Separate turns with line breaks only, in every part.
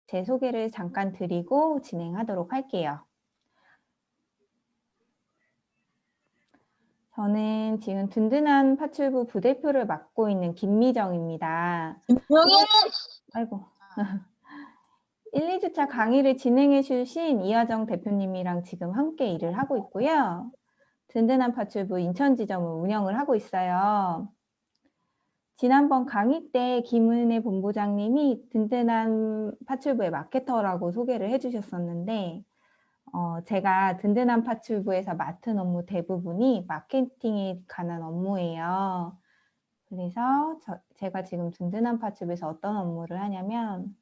제 소개를 잠깐 드리고 진행하도록 할게요. 저는 지금 든든한 파출부 부대표를 맡고 있는 김미정입니다. 아이고. 1, 2주차 강의를 진행해 주신 이하정 대표님이랑 지금 함께 일을 하고 있고요. 든든한 파출부 인천 지점을 운영을 하고 있어요. 지난번 강의 때 김은혜 본부장님이 든든한 파출부의 마케터라고 소개를 해 주셨었는데 제가 든든한 파출부에서 맡은 업무 대부분이 마케팅에 관한 업무예요. 그래서 제가 지금 든든한 파출부에서 어떤 업무를 하냐면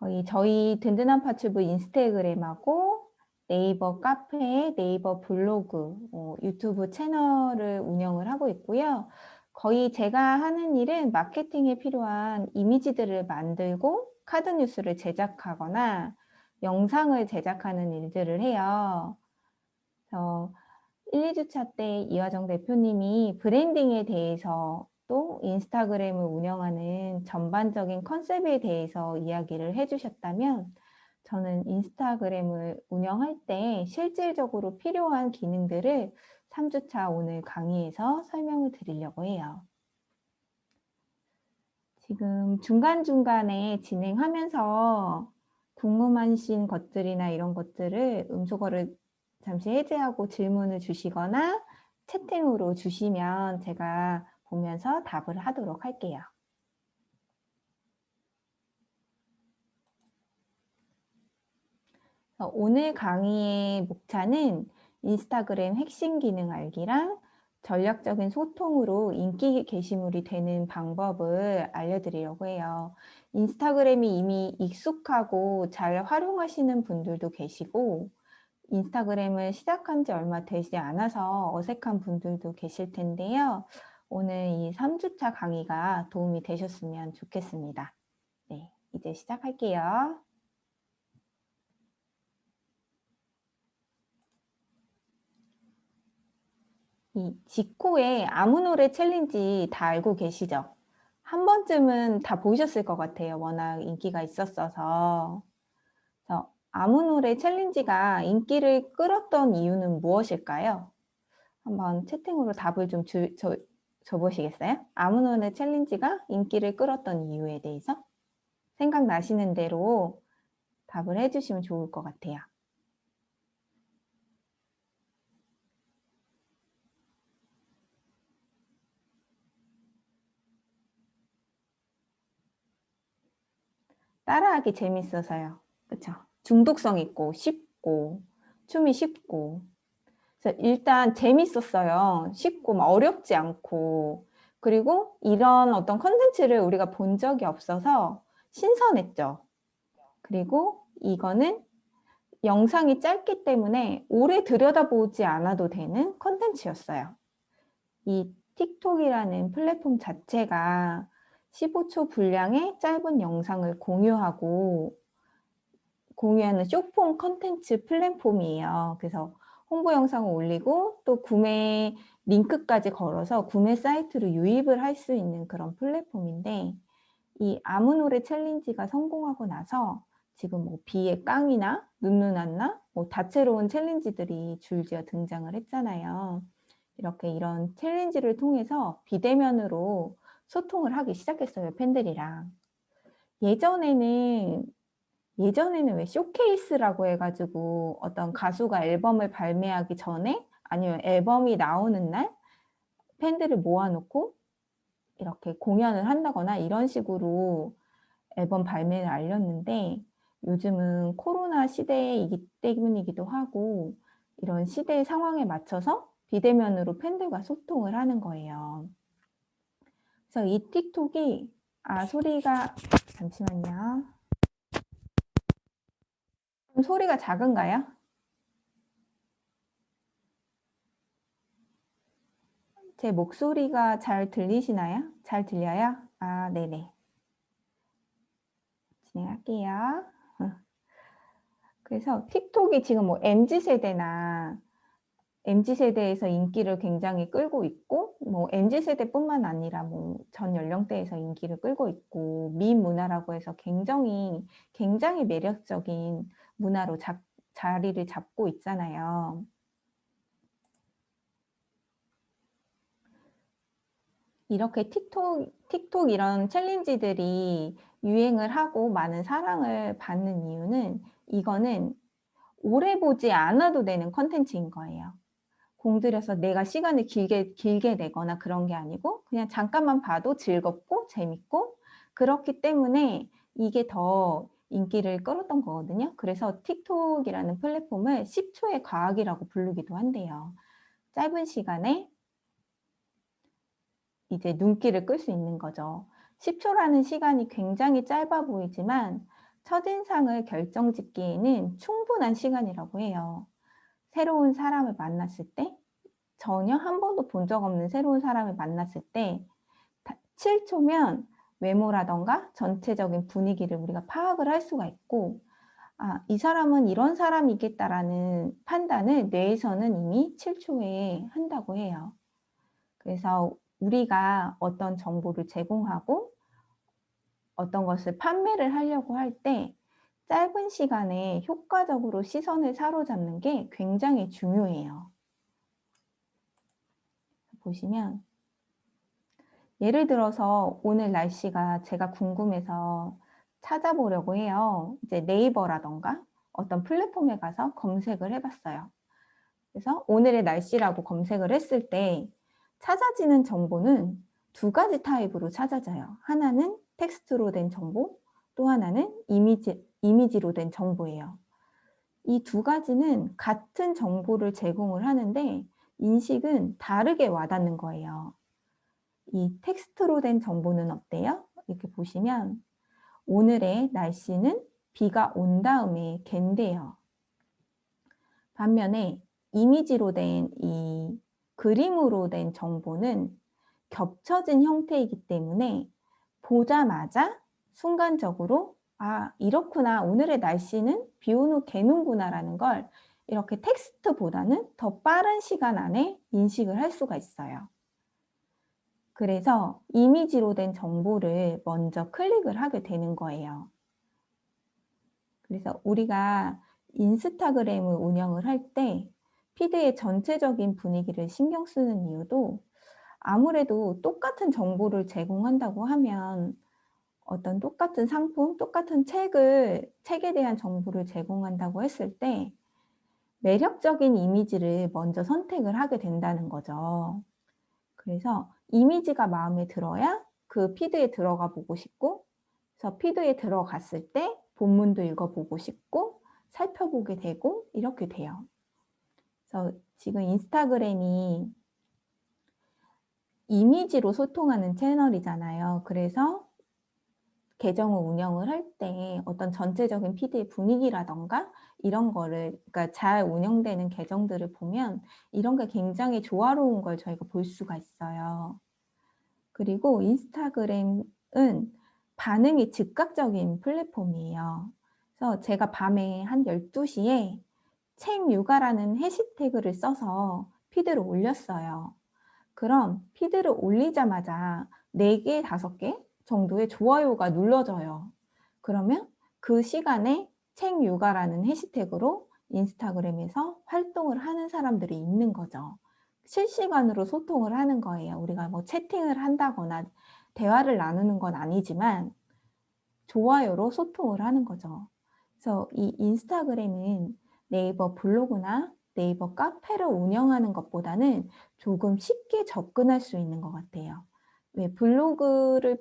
거의 저희 든든한 파출부 인스타그램하고 네이버 카페, 네이버 블로그, 유튜브 채널을 운영을 하고 있고요. 거의 제가 하는 일은 마케팅에 필요한 이미지들을 만들고 카드 뉴스를 제작하거나 영상을 제작하는 일들을 해요. 그래서 1, 2주차 때 이화정 대표님이 브랜딩에 대해서 또 인스타그램을 운영하는 전반적인 컨셉에 대해서 이야기를 해주셨다면 저는 인스타그램을 운영할 때 실질적으로 필요한 기능들을 3주차 오늘 강의에서 설명을 드리려고 해요. 지금 중간중간에 진행하면서 궁금하신 것들이나 이런 것들을 음소거를 잠시 해제하고 질문을 주시거나 채팅으로 주시면 제가 보면서 답을 하도록 할게요. 오늘 강의의 목차는 인스타그램 핵심 기능 알기랑 전략적인 소통으로 인기 게시물이 되는 방법을 알려드리려고 해요. 인스타그램이 이미 익숙하고 잘 활용하시는 분들도 계시고 인스타그램을 시작한 지 얼마 되지 않아서 어색한 분들도 계실 텐데요. 오늘 이 3주차 강의가 도움이 되셨으면 좋겠습니다. 네, 이제 시작할게요. 이 지코의 아무 노래 챌린지 다 알고 계시죠? 한 번쯤은 다 보셨을 것 같아요. 워낙 인기가 있었어서. 그래서 아무 노래 챌린지가 인기를 끌었던 이유는 무엇일까요? 한번 채팅으로 답을 좀 줘보시겠어요? 아무 노래 챌린지가 인기를 끌었던 이유에 대해서 생각나시는 대로 답을 해주시면 좋을 것 같아요. 따라하기 재밌어서요. 그쵸? 중독성 있고 쉽고 춤이 쉽고 그래서 일단 재밌었어요. 쉽고 막 어렵지 않고 그리고 이런 어떤 컨텐츠를 우리가 본 적이 없어서 신선했죠. 그리고 이거는 영상이 짧기 때문에 오래 들여다보지 않아도 되는 컨텐츠였어요. 이 틱톡이라는 플랫폼 자체가 15초 분량의 짧은 영상을 공유하는 숏폼 컨텐츠 플랫폼이에요. 그래서 홍보 영상을 올리고 또 구매 링크까지 걸어서 구매 사이트로 유입을 할 수 있는 그런 플랫폼인데 이 아무 노래 챌린지가 성공하고 나서 지금 뭐 비의 깡이나 눈누난나 뭐 다채로운 챌린지들이 줄지어 등장을 했잖아요. 이렇게 이런 챌린지를 통해서 비대면으로 소통을 하기 시작했어요, 팬들이랑. 예전에는 왜 쇼케이스라고 해가지고 어떤 가수가 앨범을 발매하기 전에 아니면 앨범이 나오는 날 팬들을 모아놓고 이렇게 공연을 한다거나 이런 식으로 앨범 발매를 알렸는데 요즘은 코로나 시대이기 때문이기도 하고 이런 시대의 상황에 맞춰서 비대면으로 팬들과 소통을 하는 거예요. 그래서 이 틱톡이 소리가 잠시만요. 소리가 작은가요? 제 목소리가 잘 들리시나요? 잘 들려요? 네네. 진행할게요. 그래서 틱톡이 지금 뭐 MZ세대나 MZ세대에서 인기를 굉장히 끌고 있고 뭐 MZ세대뿐만 아니라 뭐 전 연령대에서 인기를 끌고 있고 밈 문화라고 해서 굉장히 매력적인 문화로 자리를 잡고 있잖아요. 이렇게 틱톡 이런 챌린지들이 유행을 하고 많은 사랑을 받는 이유는 이거는 오래 보지 않아도 되는 콘텐츠인 거예요. 공들여서 내가 시간을 길게 내거나 그런 게 아니고 그냥 잠깐만 봐도 즐겁고 재밌고 그렇기 때문에 이게 더 인기를 끌었던 거거든요. 그래서 틱톡이라는 플랫폼을 10초의 과학이라고 부르기도 한대요. 짧은 시간에 이제 눈길을 끌 수 있는 거죠. 10초라는 시간이 굉장히 짧아 보이지만 첫인상을 결정짓기에는 충분한 시간이라고 해요. 새로운 사람을 만났을 때 전혀 한 번도 본 적 없는 새로운 사람을 만났을 때 7초면 외모라든가 전체적인 분위기를 우리가 파악을 할 수가 있고 '아 이 사람은 이런 사람이겠다.'라는 판단을 뇌에서는 이미 7초에 한다고 해요. 그래서 우리가 어떤 정보를 제공하고 어떤 것을 판매를 하려고 할 때 짧은 시간에 효과적으로 시선을 사로잡는 게 굉장히 중요해요. 보시면 예를 들어서 오늘 날씨가 제가 궁금해서 찾아보려고 해요. 이제 네이버라든가 어떤 플랫폼에 가서 검색을 해 봤어요. 그래서 오늘의 날씨라고 검색을 했을 때 찾아지는 정보는 두 가지 타입으로 찾아져요. 하나는 텍스트로 된 정보, 또 하나는 이미지로 된 정보예요. 이 두 가지는 같은 정보를 제공을 하는데 인식은 다르게 와닿는 거예요. 이 텍스트로 된 정보는 어때요? 이렇게 보시면 오늘의 날씨는 비가 온 다음에 갠대요. 반면에 이미지로 된 이 그림으로 된 정보는 겹쳐진 형태이기 때문에 보자마자 순간적으로 '아 이렇구나. 오늘의 날씨는 비 온 후 개는구나.'라는 걸 이렇게 텍스트보다는 더 빠른 시간 안에 인식을 할 수가 있어요. 그래서 이미지로 된 정보를 먼저 클릭을 하게 되는 거예요. 그래서 우리가 인스타그램을 운영을 할 때 피드의 전체적인 분위기를 신경 쓰는 이유도 아무래도 똑같은 정보를 제공한다고 하면 어떤 똑같은 상품, 똑같은 책에 대한 정보를 제공한다고 했을 때 매력적인 이미지를 먼저 선택을 하게 된다는 거죠. 그래서 이미지가 마음에 들어야 그 피드에 들어가 보고 싶고 그래서 피드에 들어갔을 때 본문도 읽어보고 싶고 살펴보게 되고 이렇게 돼요. 그래서 지금 인스타그램이 이미지로 소통하는 채널이잖아요. 그래서 계정을 운영을 할 때 어떤 전체적인 피드의 분위기라든가 이런 거를 그러니까 잘 운영되는 계정들을 보면 이런 게 굉장히 조화로운 걸 저희가 볼 수가 있어요. 그리고 인스타그램은 반응이 즉각적인 플랫폼이에요. 그래서 제가 밤에 한 12시에 책 육아라는 해시태그를 써서 피드를 올렸어요. 그럼 피드를 올리자마자 4 개, 5개 정도의 좋아요가 눌러져요. 그러면 그 시간에 책 육아라는 해시태그로 인스타그램에서 활동을 하는 사람들이 있는 거죠. 실시간으로 소통을 하는 거예요. 우리가 뭐 채팅을 한다거나 대화를 나누는 건 아니지만 좋아요로 소통을 하는 거죠. 그래서 이 인스타그램은 네이버 블로그나 네이버 카페를 운영하는 것보다는 조금 쉽게 접근할 수 있는 것 같아요. 왜 블로그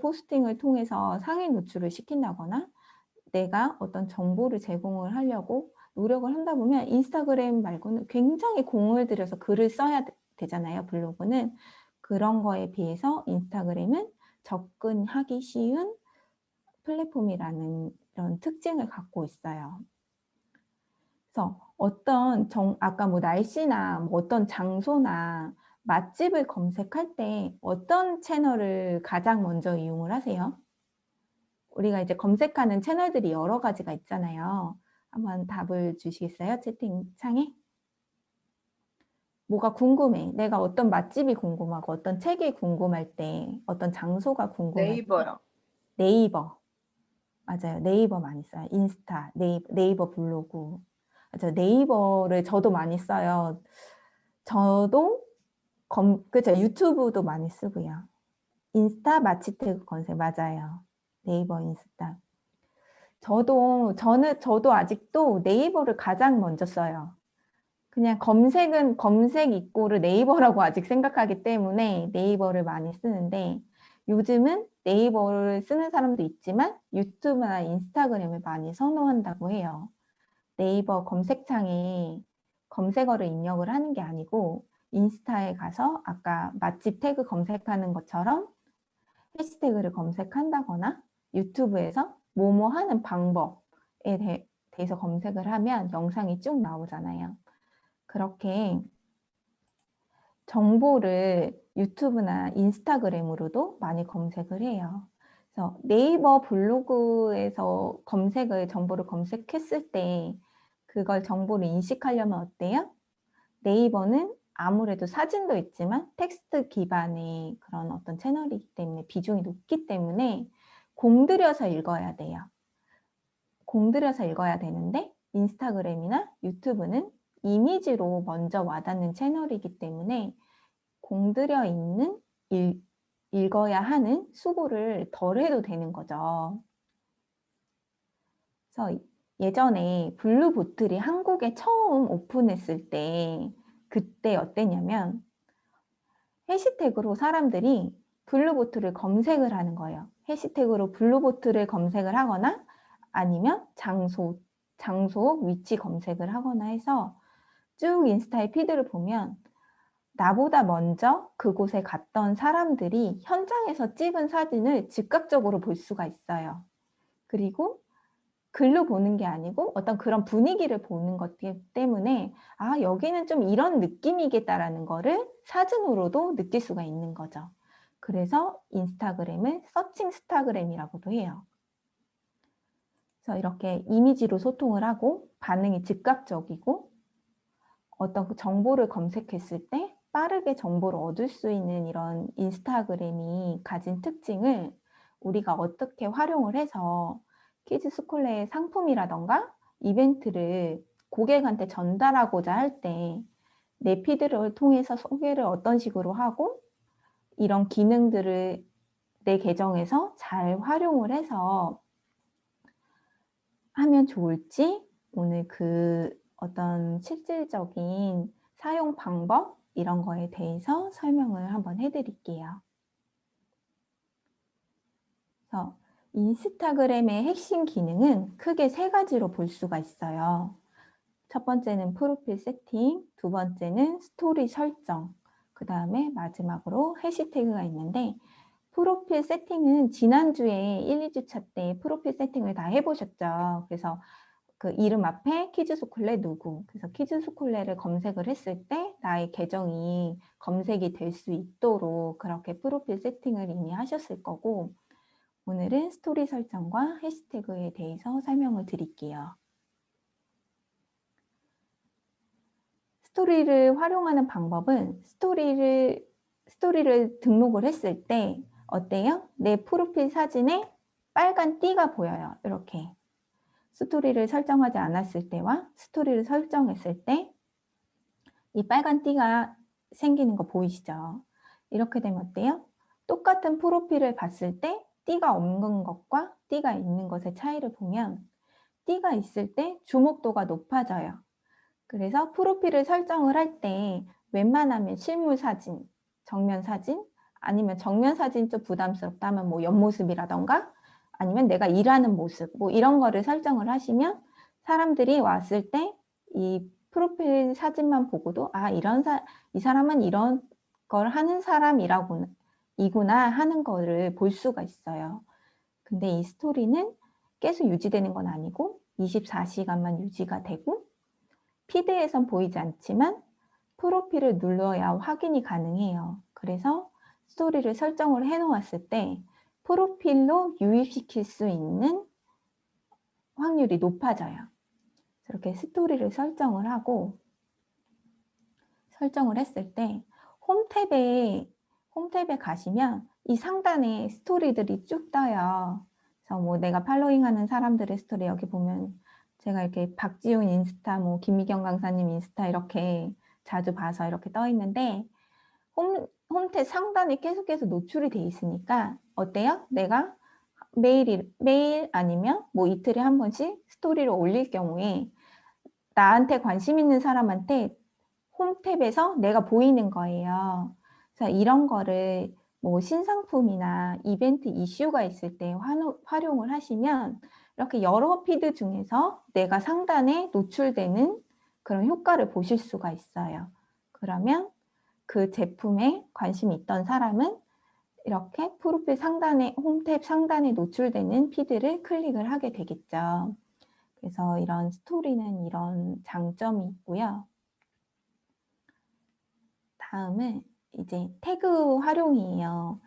포스팅을 통해서 상위 노출을 시킨다거나 내가 어떤 정보를 제공을 하려고 노력을 한다 보면 인스타그램 말고는 굉장히 공을 들여서 글을 써야 되잖아요, 블로그는. 그런 거에 비해서 인스타그램은 접근하기 쉬운 플랫폼이라는 이런 특징을 갖고 있어요. 그래서 아까 뭐 날씨나 뭐 어떤 장소나 맛집을 검색할 때 어떤 채널을 가장 먼저 이용을 하세요? 우리가 이제 검색하는 채널들이 여러 가지가 있잖아요. 한번 답을 주시겠어요? 채팅창에? 뭐가 궁금해. 내가 어떤 맛집이 궁금하고 어떤 책이 궁금할 때, 어떤 장소가 궁금할 때
네이버요.
네이버. 맞아요. 네이버 많이 써요. 인스타, 네이버 블로그. 맞아요. 네이버를 저도 많이 써요. 저도 그죠. 유튜브도 많이 쓰고요. 인스타 마취 태그 검색 맞아요. 네이버, 인스타. 저도 아직도 네이버를 가장 먼저 써요. 그냥 검색 이꼬르 네이버라고 아직 생각하기 때문에 네이버를 많이 쓰는데 요즘은 네이버를 쓰는 사람도 있지만 유튜브나 인스타그램을 많이 선호한다고 해요. 네이버 검색창에 검색어를 입력을 하는 게 아니고 인스타에 가서 아까 맛집 태그 검색하는 것처럼 해시태그를 검색한다거나 유튜브에서 뭐뭐 하는 방법에 대해서 검색을 하면 영상이 쭉 나오잖아요. 그렇게 정보를 유튜브나 인스타그램으로도 많이 검색을 해요. 그래서 네이버 블로그에서 정보를 검색했을 때 그걸 정보를 인식하려면 어때요? 네이버는 아무래도 사진도 있지만 텍스트 기반의 그런 어떤 채널이기 때문에 비중이 높기 때문에 공들여서 읽어야 돼요. 공들여서 읽어야 되는데 인스타그램이나 유튜브는 이미지로 먼저 와닿는 채널이기 때문에 공들여 읽어야 하는 수고를 덜 해도 되는 거죠. 그래서 예전에 블루보틀이 한국에 처음 오픈했을 때 그때 어땠냐면 해시태그로 사람들이 블루보틀을 검색을 하는 거예요. 해시태그로 블루보틀을 검색을 하거나 아니면 장소, 위치 검색을 하거나 해서 쭉 인스타의 피드를 보면 나보다 먼저 그곳에 갔던 사람들이 현장에서 찍은 사진을 즉각적으로 볼 수가 있어요. 그리고 글로 보는 게 아니고 어떤 그런 분위기를 보는 것 때문에 아, 여기는 좀 이런 느낌이겠다라는 거를 사진으로도 느낄 수가 있는 거죠. 그래서 인스타그램을 서칭 스타그램이라고도 해요. 그래서 이렇게 이미지로 소통을 하고 반응이 즉각적이고 어떤 정보를 검색했을 때 빠르게 정보를 얻을 수 있는 이런 인스타그램이 가진 특징을 우리가 어떻게 활용을 해서 키즈스쿨레의 상품이라던가 이벤트를 고객한테 전달하고자 할 때 내 피드를 통해서 소개를 어떤 식으로 하고 이런 기능들을 내 계정에서 잘 활용을 해서 하면 좋을지 오늘 그 어떤 실질적인 사용 방법 이런 거에 대해서 설명을 한번 해드릴게요. 그래서 인스타그램의 핵심 기능은 크게 세 가지로 볼 수가 있어요. 첫 번째는 프로필 세팅, 두 번째는 스토리 설정, 그 다음에 마지막으로 해시태그가 있는데 프로필 세팅은 지난주에 1, 2주차 때 프로필 세팅을 다 해보셨죠. 그래서 그 이름 앞에 키즈스쿨레 누구, 그래서 키즈스쿨레를 검색을 했을 때 나의 계정이 검색이 될 수 있도록 그렇게 프로필 세팅을 이미 하셨을 거고 오늘은 스토리 설정과 해시태그에 대해서 설명을 드릴게요. 스토리를 활용하는 방법은 스토리를 등록을 했을 때 어때요? 내 프로필 사진에 빨간 띠가 보여요. 이렇게. 스토리를 설정하지 않았을 때와 스토리를 설정했을 때 이 빨간 띠가 생기는 거 보이시죠? 이렇게 되면 어때요? 똑같은 프로필을 봤을 때 띠가 없는 것과 띠가 있는 것의 차이를 보면 띠가 있을 때 주목도가 높아져요. 그래서 프로필을 설정을 할 때 웬만하면 실물 사진, 정면 사진, 아니면 정면 사진 좀 부담스럽다면 뭐 옆모습이라던가 아니면 내가 일하는 모습 뭐 이런 거를 설정을 하시면 사람들이 왔을 때 이 프로필 사진만 보고도 아, 이 사람은 이런 걸 하는 사람이구나 하는 거를 볼 수가 있어요. 근데 이 스토리는 계속 유지되는 건 아니고 24시간만 유지가 되고 피드에선 보이지 않지만 프로필을 눌러야 확인이 가능해요. 그래서 스토리를 설정을 해놓았을 때 프로필로 유입시킬 수 있는 확률이 높아져요. 이렇게 스토리를 설정을 하고 설정을 했을 때 홈탭에 가시면 이 상단에 스토리들이 쭉 떠요. 그래서 뭐 내가 팔로잉하는 사람들의 스토리 여기 보면 제가 이렇게 박지훈 인스타, 뭐 김미경 강사님 인스타 이렇게 자주 봐서 이렇게 떠 있는데 홈탭 상단에 계속해서 노출이 돼 있으니까 어때요? 내가 매일 아니면 뭐 이틀에 한 번씩 스토리를 올릴 경우에 나한테 관심 있는 사람한테 홈탭에서 내가 보이는 거예요. 그래서 이런 거를 뭐 신상품이나 이벤트 이슈가 있을 때 활용을 하시면 이렇게 여러 피드 중에서 내가 상단에 노출되는 그런 효과를 보실 수가 있어요. 그러면 그 제품에 관심이 있던 사람은 이렇게 프로필 상단에, 홈탭 상단에 노출되는 피드를 클릭을 하게 되겠죠. 그래서 이런 스토리는 이런 장점이 있고요. 다음은 이제 태그 활용이에요.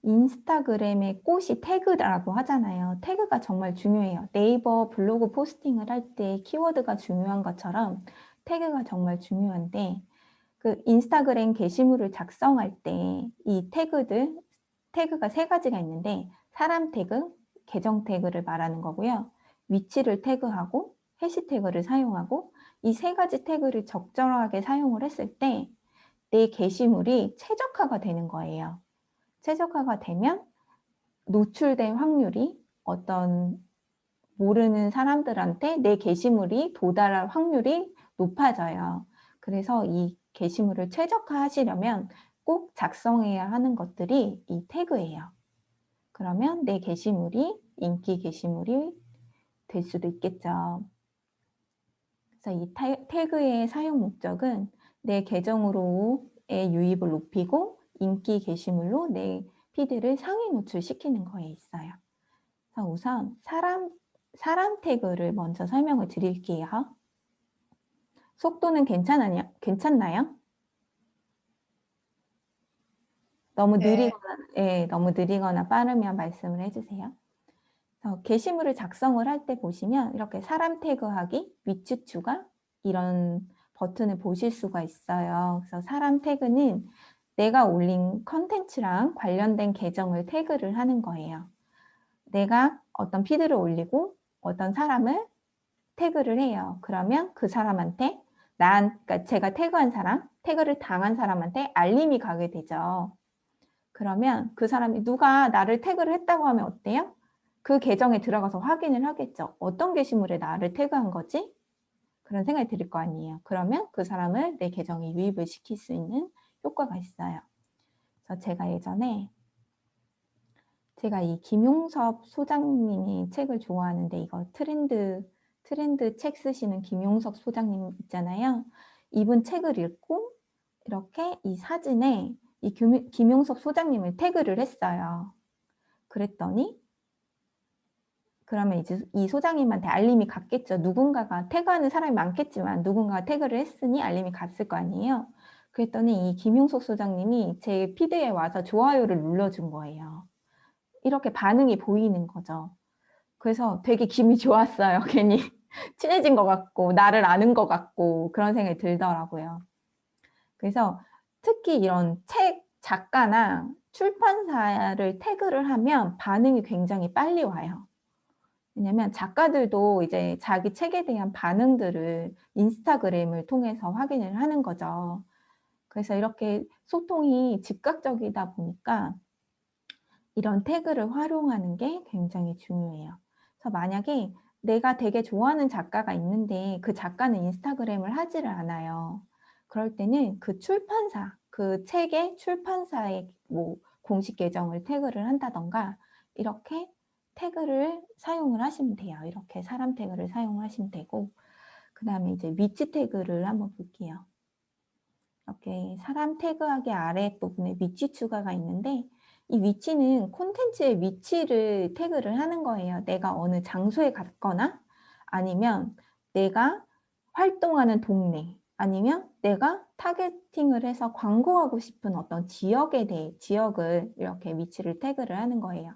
인스타그램의 꽃이 태그라고 하잖아요. 태그가 정말 중요해요. 네이버 블로그 포스팅을 할 때 키워드가 중요한 것처럼 태그가 정말 중요한데 그 인스타그램 게시물을 작성할 때 이 태그가 3가지가 있는데 사람 태그, 계정 태그를 말하는 거고요. 위치를 태그하고 해시태그를 사용하고 이 3가지 태그를 적절하게 사용을 했을 때 내 게시물이 최적화가 되는 거예요. 최적화가 되면 노출될 확률이 어떤 모르는 사람들한테 내 게시물이 도달할 확률이 높아져요. 그래서 이 게시물을 최적화하시려면 꼭 작성해야 하는 것들이 이 태그예요. 그러면 내 게시물이 인기 게시물이 될 수도 있겠죠. 그래서 이 태그의 사용 목적은 내 계정으로의 유입을 높이고 인기 게시물로 내 피드를 상위 노출시키는 거에 있어요. 그래서 우선 사람 태그를 먼저 설명을 드릴게요. 속도는 괜찮나요? 너무 느리거나, 네, 너무 느리거나 빠르면 말씀을 해주세요. 게시물을 작성을 할 때 보시면 이렇게 사람 태그하기, 위치 추가 이런 버튼을 보실 수가 있어요. 그래서 사람 태그는 내가 올린 컨텐츠랑 관련된 계정을 태그를 하는 거예요. 내가 어떤 피드를 올리고 어떤 사람을 태그를 해요. 그러면 그 사람한테 그러니까 제가 태그한 사람, 태그를 당한 사람한테 알림이 가게 되죠. 그러면 그 사람이 누가 나를 태그를 했다고 하면 어때요? 그 계정에 들어가서 확인을 하겠죠. 어떤 게시물에 나를 태그한 거지? 그런 생각이 들 거 아니에요. 그러면 그 사람을 내 계정에 유입을 시킬 수 있는 효과가 있어요. 그래서 제가 예전에 이 김용섭 소장님이 책을 좋아하는데 이거 트렌드 책 쓰시는 김용섭 소장님 있잖아요. 이분 책을 읽고 이렇게 이 사진에 이 김용섭 소장님을 태그를 했어요. 그랬더니 그러면 이제 이 소장님한테 알림이 갔겠죠. 누군가가 태그하는 사람이 많겠지만 누군가가 태그를 했으니 알림이 갔을 거 아니에요. 그랬더니 이 김용석 소장님이 제 피드에 와서 좋아요를 눌러준 거예요. 이렇게 반응이 보이는 거죠. 그래서 되게 기분이 좋았어요. 괜히 친해진 것 같고 나를 아는 것 같고 그런 생각이 들더라고요. 그래서 특히 이런 책 작가나 출판사를 태그를 하면 반응이 굉장히 빨리 와요. 왜냐면 작가들도 이제 자기 책에 대한 반응들을 인스타그램을 통해서 확인을 하는 거죠. 그래서 이렇게 소통이 즉각적이다 보니까 이런 태그를 활용하는 게 굉장히 중요해요. 그래서 만약에 내가 되게 좋아하는 작가가 있는데 그 작가는 인스타그램을 하지를 않아요. 그럴 때는 그 출판사, 그 책의 출판사의 뭐 공식 계정을 태그를 한다던가 이렇게 태그를 사용을 하시면 돼요. 이렇게 사람 태그를 사용하시면 되고 그 다음에 이제 위치 태그를 한번 볼게요. 이렇게 사람 태그하기 아랫부분에 위치 추가가 있는데 이 위치는 콘텐츠의 위치를 태그를 하는 거예요. 내가 어느 장소에 갔거나 아니면 내가 활동하는 동네 아니면 내가 타겟팅을 해서 광고하고 싶은 어떤 지역을 이렇게 위치를 태그를 하는 거예요.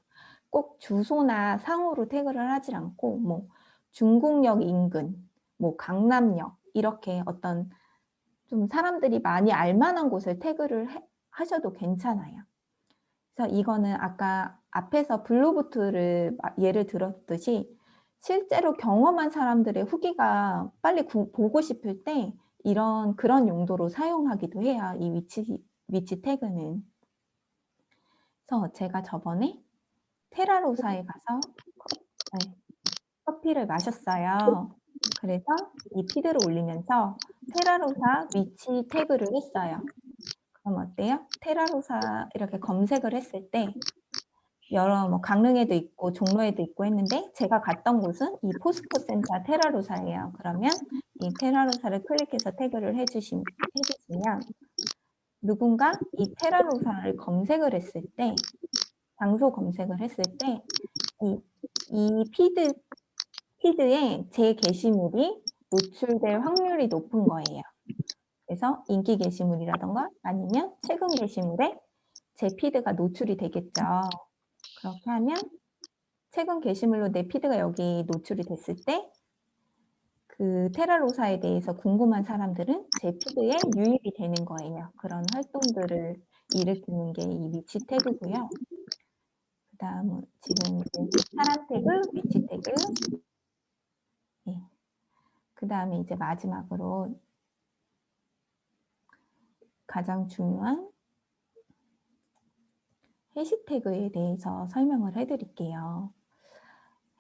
꼭 주소나 상호로 태그를 하지 않고 뭐 중국역 인근, 뭐 강남역 이렇게 어떤 좀 사람들이 많이 알 만한 곳을 태그를 하셔도 괜찮아요. 그래서 이거는 아까 앞에서 블루보트를 예를 들었듯이 실제로 경험한 사람들의 후기가 빨리 보고 싶을 때 그런 용도로 사용하기도 해요. 이 위치 태그는. 그래서 제가 저번에 테라로사에 가서 커피를 마셨어요. 그래서 이 피드를 올리면서 테라로사 위치 태그를 했어요. 그럼 어때요? 테라로사 이렇게 검색을 했을 때 여러 강릉에도 있고 종로에도 있고 했는데 제가 갔던 곳은 이 포스코 센터 테라로사예요. 그러면 이 테라로사를 클릭해서 태그를 해주시면 누군가 이 테라로사를 검색을 했을 때, 장소 검색을 했을 때 이 피드에 제 게시물이 노출될 확률이 높은 거예요. 그래서 인기 게시물이라던가 아니면 최근 게시물에 제 피드가 노출이 되겠죠. 그렇게 하면 최근 게시물로 내 피드가 여기 노출이 됐을 때 그 테라로사에 대해서 궁금한 사람들은 제 피드에 유입이 되는 거예요. 그런 활동들을 일으키는 게 이 위치 태그고요. 그다음은 지금 이제 사람 태그, 위치 태그, 예. 그다음에 이제 마지막으로 가장 중요한 해시태그에 대해서 설명을 해 드릴게요.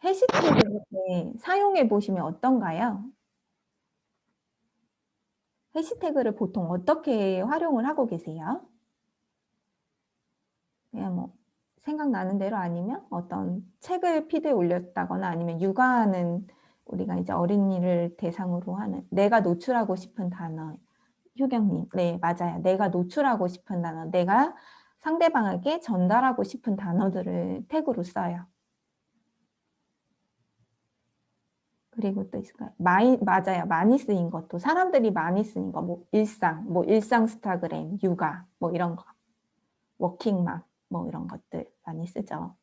해시태그를 사용해 보시면 어떤가요? 해시태그를 보통 어떻게 활용을 하고 계세요? 그냥 생각나는 대로 아니면 어떤 책을 피드에 올렸다거나 아니면 육아하는 우리가 이제 어린이를 대상으로 하는 내가 노출하고 싶은 단어. 효경님, 네, 맞아요. 내가 노출하고 싶은 단어, 내가 상대방에게 전달하고 싶은 단어들을 태그로 써요. 그리고 또 있을까요? 맞아요. 많이 쓰인 것도 사람들이 많이 쓰는 거, 일상 스타그램, 육아, 이런 거, 워킹맘, 이런 것들 많이 쓰죠.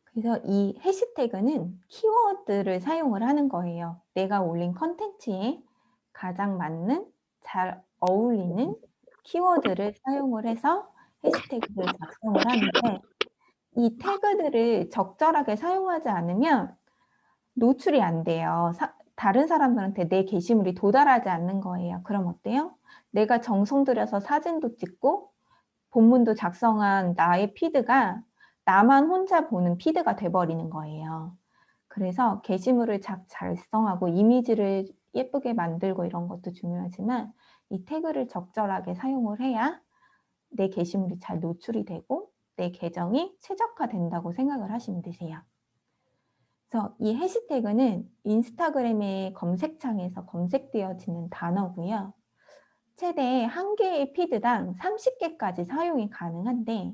그래서 이 해시태그는 키워드를 사용을 하는 거예요. 내가 올린 컨텐츠에 가장 맞는, 잘 어울리는 키워드를 사용을 해서 해시태그를 작성을 하는데 이 태그들을 적절하게 사용하지 않으면 노출이 안 돼요. 다른 사람들한테 내 게시물이 도달하지 않는 거예요. 그럼 어때요? 내가 정성 들여서 사진도 찍고 본문도 작성한 나의 피드가 나만 혼자 보는 피드가 돼버리는 거예요. 그래서 게시물을 작성하고 이미지를 예쁘게 만들고 이런 것도 중요하지만 이 태그를 적절하게 사용을 해야 내 게시물이 잘 노출이 되고 내 계정이 최적화된다고 생각을 하시면 되세요. 그래서 이 해시태그는 인스타그램의 검색창에서 검색되어지는 단어고요. 최대 1개의 피드당 30개까지 사용이 가능한데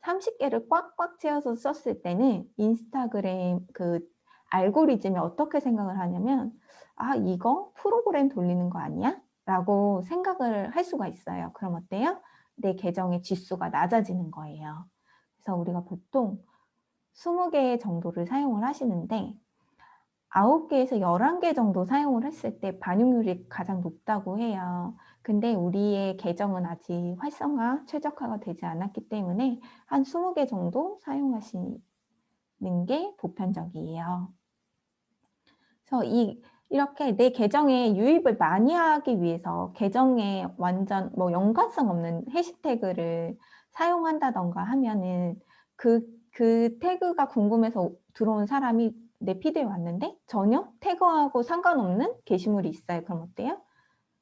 30개를 꽉꽉 채워서 썼을 때는 인스타그램 그 알고리즘이 어떻게 생각을 하냐면 이거 프로그램 돌리는 거 아니야? 라고 생각을 할 수가 있어요. 그럼 어때요? 내 계정의 지수가 낮아지는 거예요. 그래서 우리가 보통 20개 정도를 사용을 하시는데 9개에서 11개 정도 사용을 했을 때 반영률이 가장 높다고 해요. 근데 우리의 계정은 아직 최적화가 되지 않았기 때문에 한 20개 정도 사용하시는 게 보편적이에요. 그래서 이렇게 내 계정에 유입을 많이 하기 위해서 계정에 완전 연관성 없는 해시태그를 사용한다던가 하면은 그 태그가 궁금해서 들어온 사람이 내 피드에 왔는데 전혀 태그하고 상관없는 게시물이 있어요. 그럼 어때요?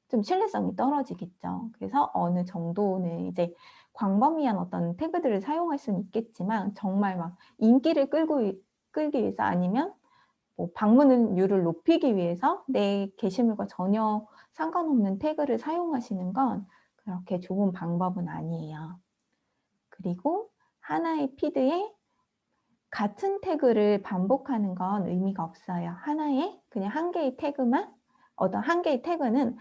좀 신뢰성이 떨어지겠죠. 그래서 어느 정도는 이제 광범위한 어떤 태그들을 사용할 수는 있겠지만 정말 막 인기를 끌기 위해서 아니면 방문율을 높이기 위해서 내 게시물과 전혀 상관없는 태그를 사용하시는 건 그렇게 좋은 방법은 아니에요. 그리고 하나의 피드에 같은 태그를 반복하는 건 의미가 없어요. 그냥 한 개의 태그만, 한 개의 태그는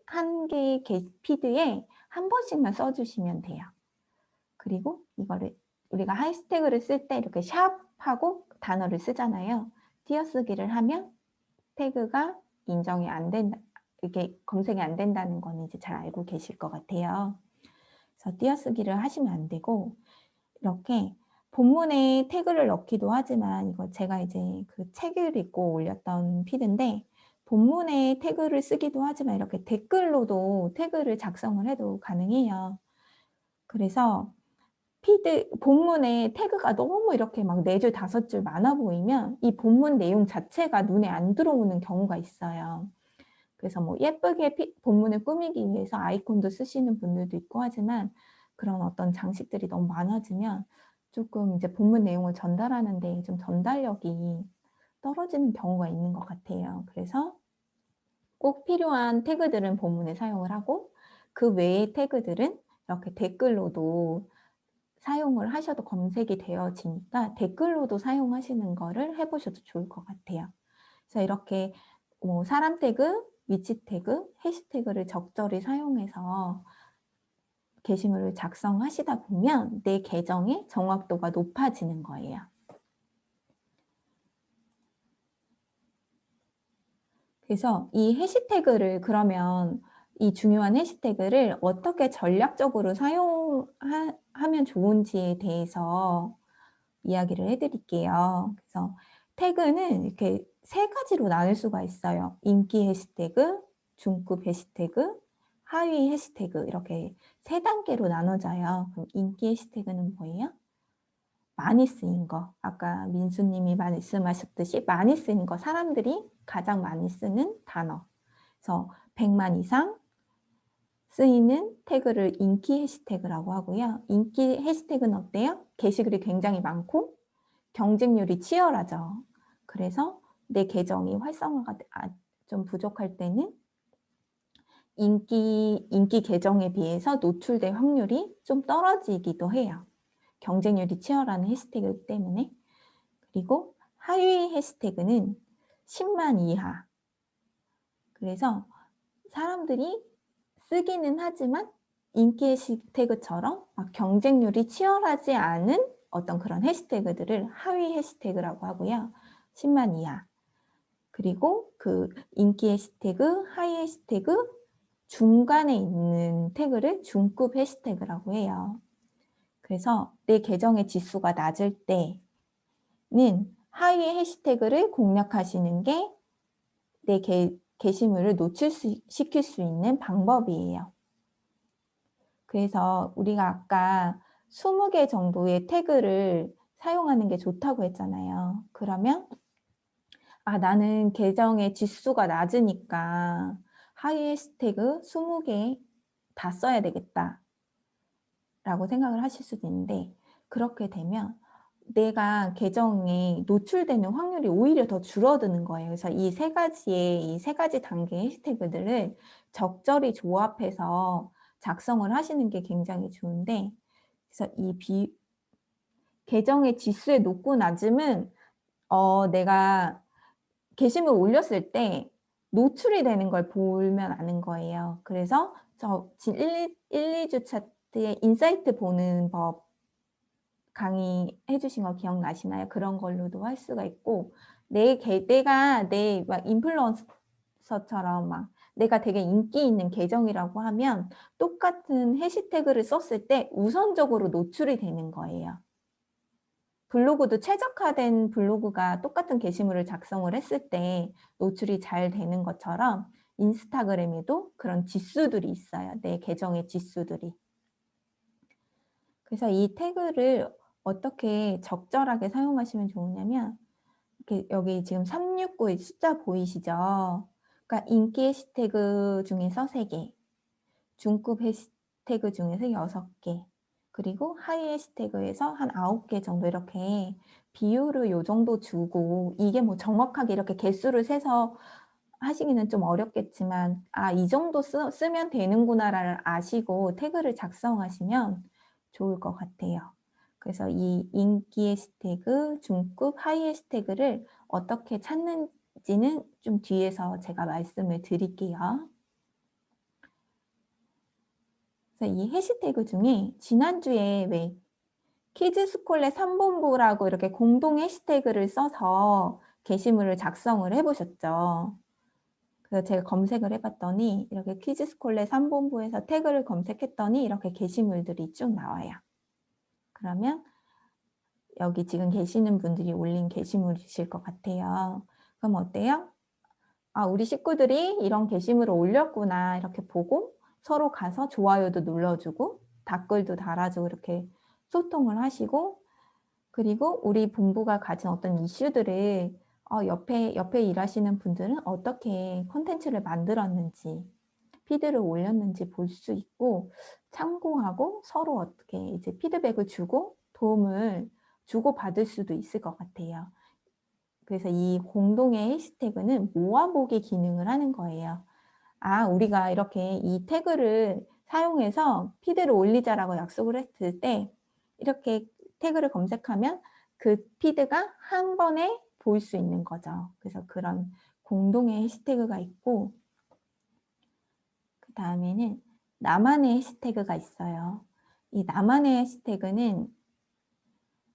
한 개의 피드에 한 번씩만 써주시면 돼요. 그리고 이거를 우리가 해시태그를 쓸 때 이렇게 샵하고 단어를 쓰잖아요. 띄어쓰기를 하면 태그가 인정이 안 된다, 이게 검색이 안 된다는 거는 이제 잘 알고 계실 것 같아요. 그래서 띄어쓰기를 하시면 안 되고, 이렇게 본문에 태그를 넣기도 하지만, 이거 제가 이제 그 책을 읽고 올렸던 피드인데, 본문에 태그를 쓰기도 하지만 이렇게 댓글로도 태그를 작성을 해도 가능해요. 그래서 본문에 태그가 너무 이렇게 막 4줄, 5줄 많아 보이면 이 본문 내용 자체가 눈에 안 들어오는 경우가 있어요. 그래서 뭐 예쁘게 본문을 꾸미기 위해서 아이콘도 쓰시는 분들도 있고 하지만, 그런 어떤 장식들이 너무 많아지면 조금 이제 본문 내용을 전달하는 데 좀 전달력이 떨어지는 경우가 있는 것 같아요. 그래서 꼭 필요한 태그들은 본문에 사용을 하고, 그 외의 태그들은 이렇게 댓글로도 사용을 하셔도 검색이 되어지니까 댓글로도 사용하시는 거를 해보셔도 좋을 것 같아요. 그래서 이렇게 뭐 사람 태그, 위치 태그, 해시태그를 적절히 사용해서 게시물을 작성하시다 보면 내 계정의 정확도가 높아지는 거예요. 그래서 이 해시태그를, 그러면 이 중요한 해시태그를 어떻게 전략적으로 사용하면 좋은지에 대해서 이야기를 해드릴게요. 그래서 태그는 이렇게 3가지로 나눌 수가 있어요. 인기 해시태그, 중급 해시태그, 하위 해시태그, 이렇게 3단계로 나눠져요. 그럼 인기 해시태그는 뭐예요? 많이 쓰인 거. 아까 민수님이 말씀하셨듯이 많이 쓰인 거, 사람들이 가장 많이 쓰는 단어. 그래서 100만 이상 쓰이는 태그를 인기 해시태그라고 하고요. 인기 해시태그는 어때요? 게시글이 굉장히 많고 경쟁률이 치열하죠. 그래서 내 계정이 활성화가 좀 부족할 때는 인기 계정에 비해서 노출될 확률이 좀 떨어지기도 해요. 경쟁률이 치열한 해시태그 때문에. 그리고 하위 해시태그는 10만 이하. 그래서 사람들이 쓰기는 하지만 인기 해시태그처럼 막 경쟁률이 치열하지 않은 어떤 그런 해시태그들을 하위 해시태그라고 하고요. 10만 이하. 그리고 그 인기 해시태그, 하위 해시태그 중간에 있는 태그를 중급 해시태그라고 해요. 그래서 내 계정의 지수가 낮을 때는 하위 해시태그를 공략하시는 게 내 게시물을 노출시킬 수 있는 방법이에요. 그래서 우리가 아까 20개 정도의 태그를 사용하는 게 좋다고 했잖아요. 그러면 나는 계정의 지수가 낮으니까 하위 해시태그 20개 다 써야 되겠다 라고 생각을 하실 수도 있는데, 그렇게 되면 내가 계정에 노출되는 확률이 오히려 더 줄어드는 거예요. 그래서 이 3가지 단계의 해시태그들을 적절히 조합해서 작성을 하시는 게 굉장히 좋은데, 그래서 이 계정의 지수의 높고 낮음은 내가 게시물 올렸을 때 노출이 되는 걸 보면 아는 거예요. 그래서 저 지금 1, 2주 차트에 인사이트 보는 법 강의해 주신 거 기억나시나요? 그런 걸로도 할 수가 있고, 내가 막 인플루언서처럼 막 내가 되게 인기 있는 계정이라고 하면 똑같은 해시태그를 썼을 때 우선적으로 노출이 되는 거예요. 블로그도 최적화된 블로그가 똑같은 게시물을 작성을 했을 때 노출이 잘 되는 것처럼 인스타그램에도 그런 지수들이 있어요. 내 계정의 지수들이. 그래서 이 태그를 어떻게 적절하게 사용하시면 좋으냐면, 이렇게 여기 지금 369의 숫자 보이시죠? 그러니까 인기 해시태그 중에서 3개, 중급 해시태그 중에서 6개, 그리고 하위 해시태그에서 한 9개 정도, 이렇게 비율을 요 정도 주고, 이게 뭐 정확하게 이렇게 개수를 세서 하시기는 좀 어렵겠지만 이 정도 쓰면 되는구나를 아시고 태그를 작성하시면 좋을 것 같아요. 그래서 이 인기 해시태그, 중급, 하위 해시태그를 어떻게 찾는지는 좀 뒤에서 제가 말씀을 드릴게요. 그래서 이 해시태그 중에 지난주에 키즈스콜렛 3본부라고 이렇게 공동 해시태그를 써서 게시물을 작성을 해보셨죠? 그래서 제가 검색을 해봤더니 이렇게 키즈스콜렛 3본부에서 태그를 검색했더니 이렇게 게시물들이 쭉 나와요. 그러면 여기 지금 계시는 분들이 올린 게시물이실 것 같아요. 그럼 어때요? 아, 우리 식구들이 이런 게시물을 올렸구나 이렇게 보고 서로 가서 좋아요도 눌러주고 댓글도 달아주고 이렇게 소통을 하시고, 그리고 우리 본부가 가진 어떤 이슈들을 옆에 일하시는 분들은 어떻게 콘텐츠를 만들었는지, 피드를 올렸는지 볼 수 있고 참고하고 서로 어떻게 이제 피드백을 주고 도움을 주고받을 수도 있을 것 같아요. 그래서 이 공동의 해시태그는 모아보기 기능을 하는 거예요. 아, 우리가 이렇게 이 태그를 사용해서 피드를 올리자라고 약속을 했을 때 이렇게 태그를 검색하면 그 피드가 한 번에 보일 수 있는 거죠. 그래서 그런 공동의 해시태그가 있고, 그 다음에는 나만의 해시태그가 있어요. 이 나만의 해시태그는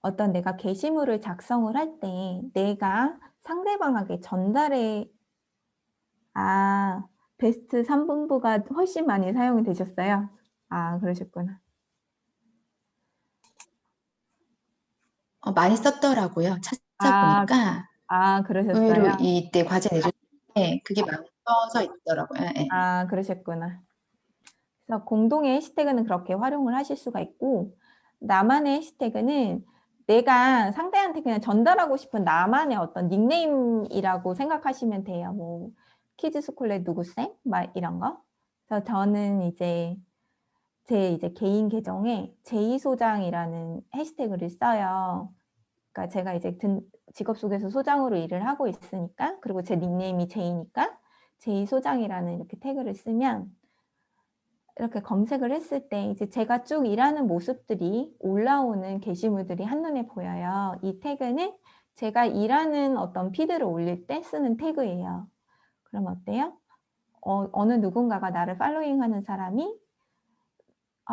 어떤 내가 게시물을 작성을 할 때 내가 상대방에게 전달해, 베스트 3본부가 훨씬 많이 사용이 되셨어요? 아, 그러셨구나.
많이 썼더라고요. 찾아보니까.
그러셨어요?
의외로 이때 과제 내줄 때 그게 많이 써져 있더라고요. 네.
아, 그러셨구나. 그래서 공동의 해시태그는 그렇게 활용을 하실 수가 있고, 나만의 해시태그는 내가 상대한테 그냥 전달하고 싶은 나만의 어떤 닉네임이라고 생각하시면 돼요. 뭐 키즈스쿨렛 누구쌤? 막 이런 거. 그래서 저는 이제 제 이제 개인 계정에 제2소장이라는 해시태그를 써요. 그러니까 제가 이제 직업 속에서 소장으로 일을 하고 있으니까, 그리고 제 닉네임이 제이니까 제2소장이라는 이렇게 태그를 쓰면 이렇게 검색을 했을 때 이제 제가 쭉 일하는 모습들이 올라오는 게시물들이 한눈에 보여요. 이 태그는 제가 일하는 어떤 피드를 올릴 때 쓰는 태그예요. 그럼 어때요? 어느 누군가가 나를 팔로잉하는 사람이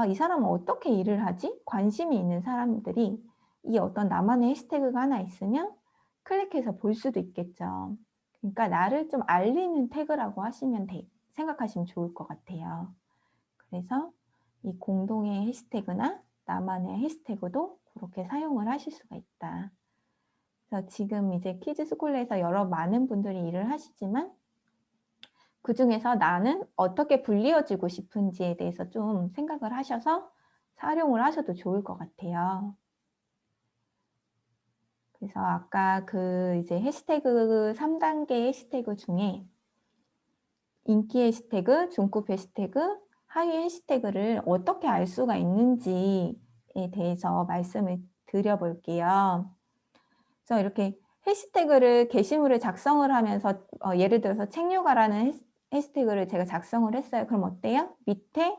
이 사람은 어떻게 일을 하지? 관심이 있는 사람들이 이 어떤 나만의 해시태그가 하나 있으면 클릭해서 볼 수도 있겠죠. 그러니까 나를 좀 알리는 태그라고 생각하시면 좋을 것 같아요. 그래서 이 공동의 해시태그나 나만의 해시태그도 그렇게 사용을 하실 수가 있다. 그래서 지금 이제 키즈스쿨에서 많은 분들이 일을 하시지만 그 중에서 나는 어떻게 불리워지고 싶은지에 대해서 좀 생각을 하셔서 활용을 하셔도 좋을 것 같아요. 그래서 아까 그 이제 해시태그 3단계 해시태그 중에 인기 해시태그, 중급 해시태그, 하위 해시태그를 어떻게 알 수가 있는지에 대해서 말씀을 드려볼게요. 그래서 이렇게 해시태그를 게시물을 작성을 하면서 예를 들어서 책요가라는 해시태그를 제가 작성을 했어요. 그럼 어때요? 밑에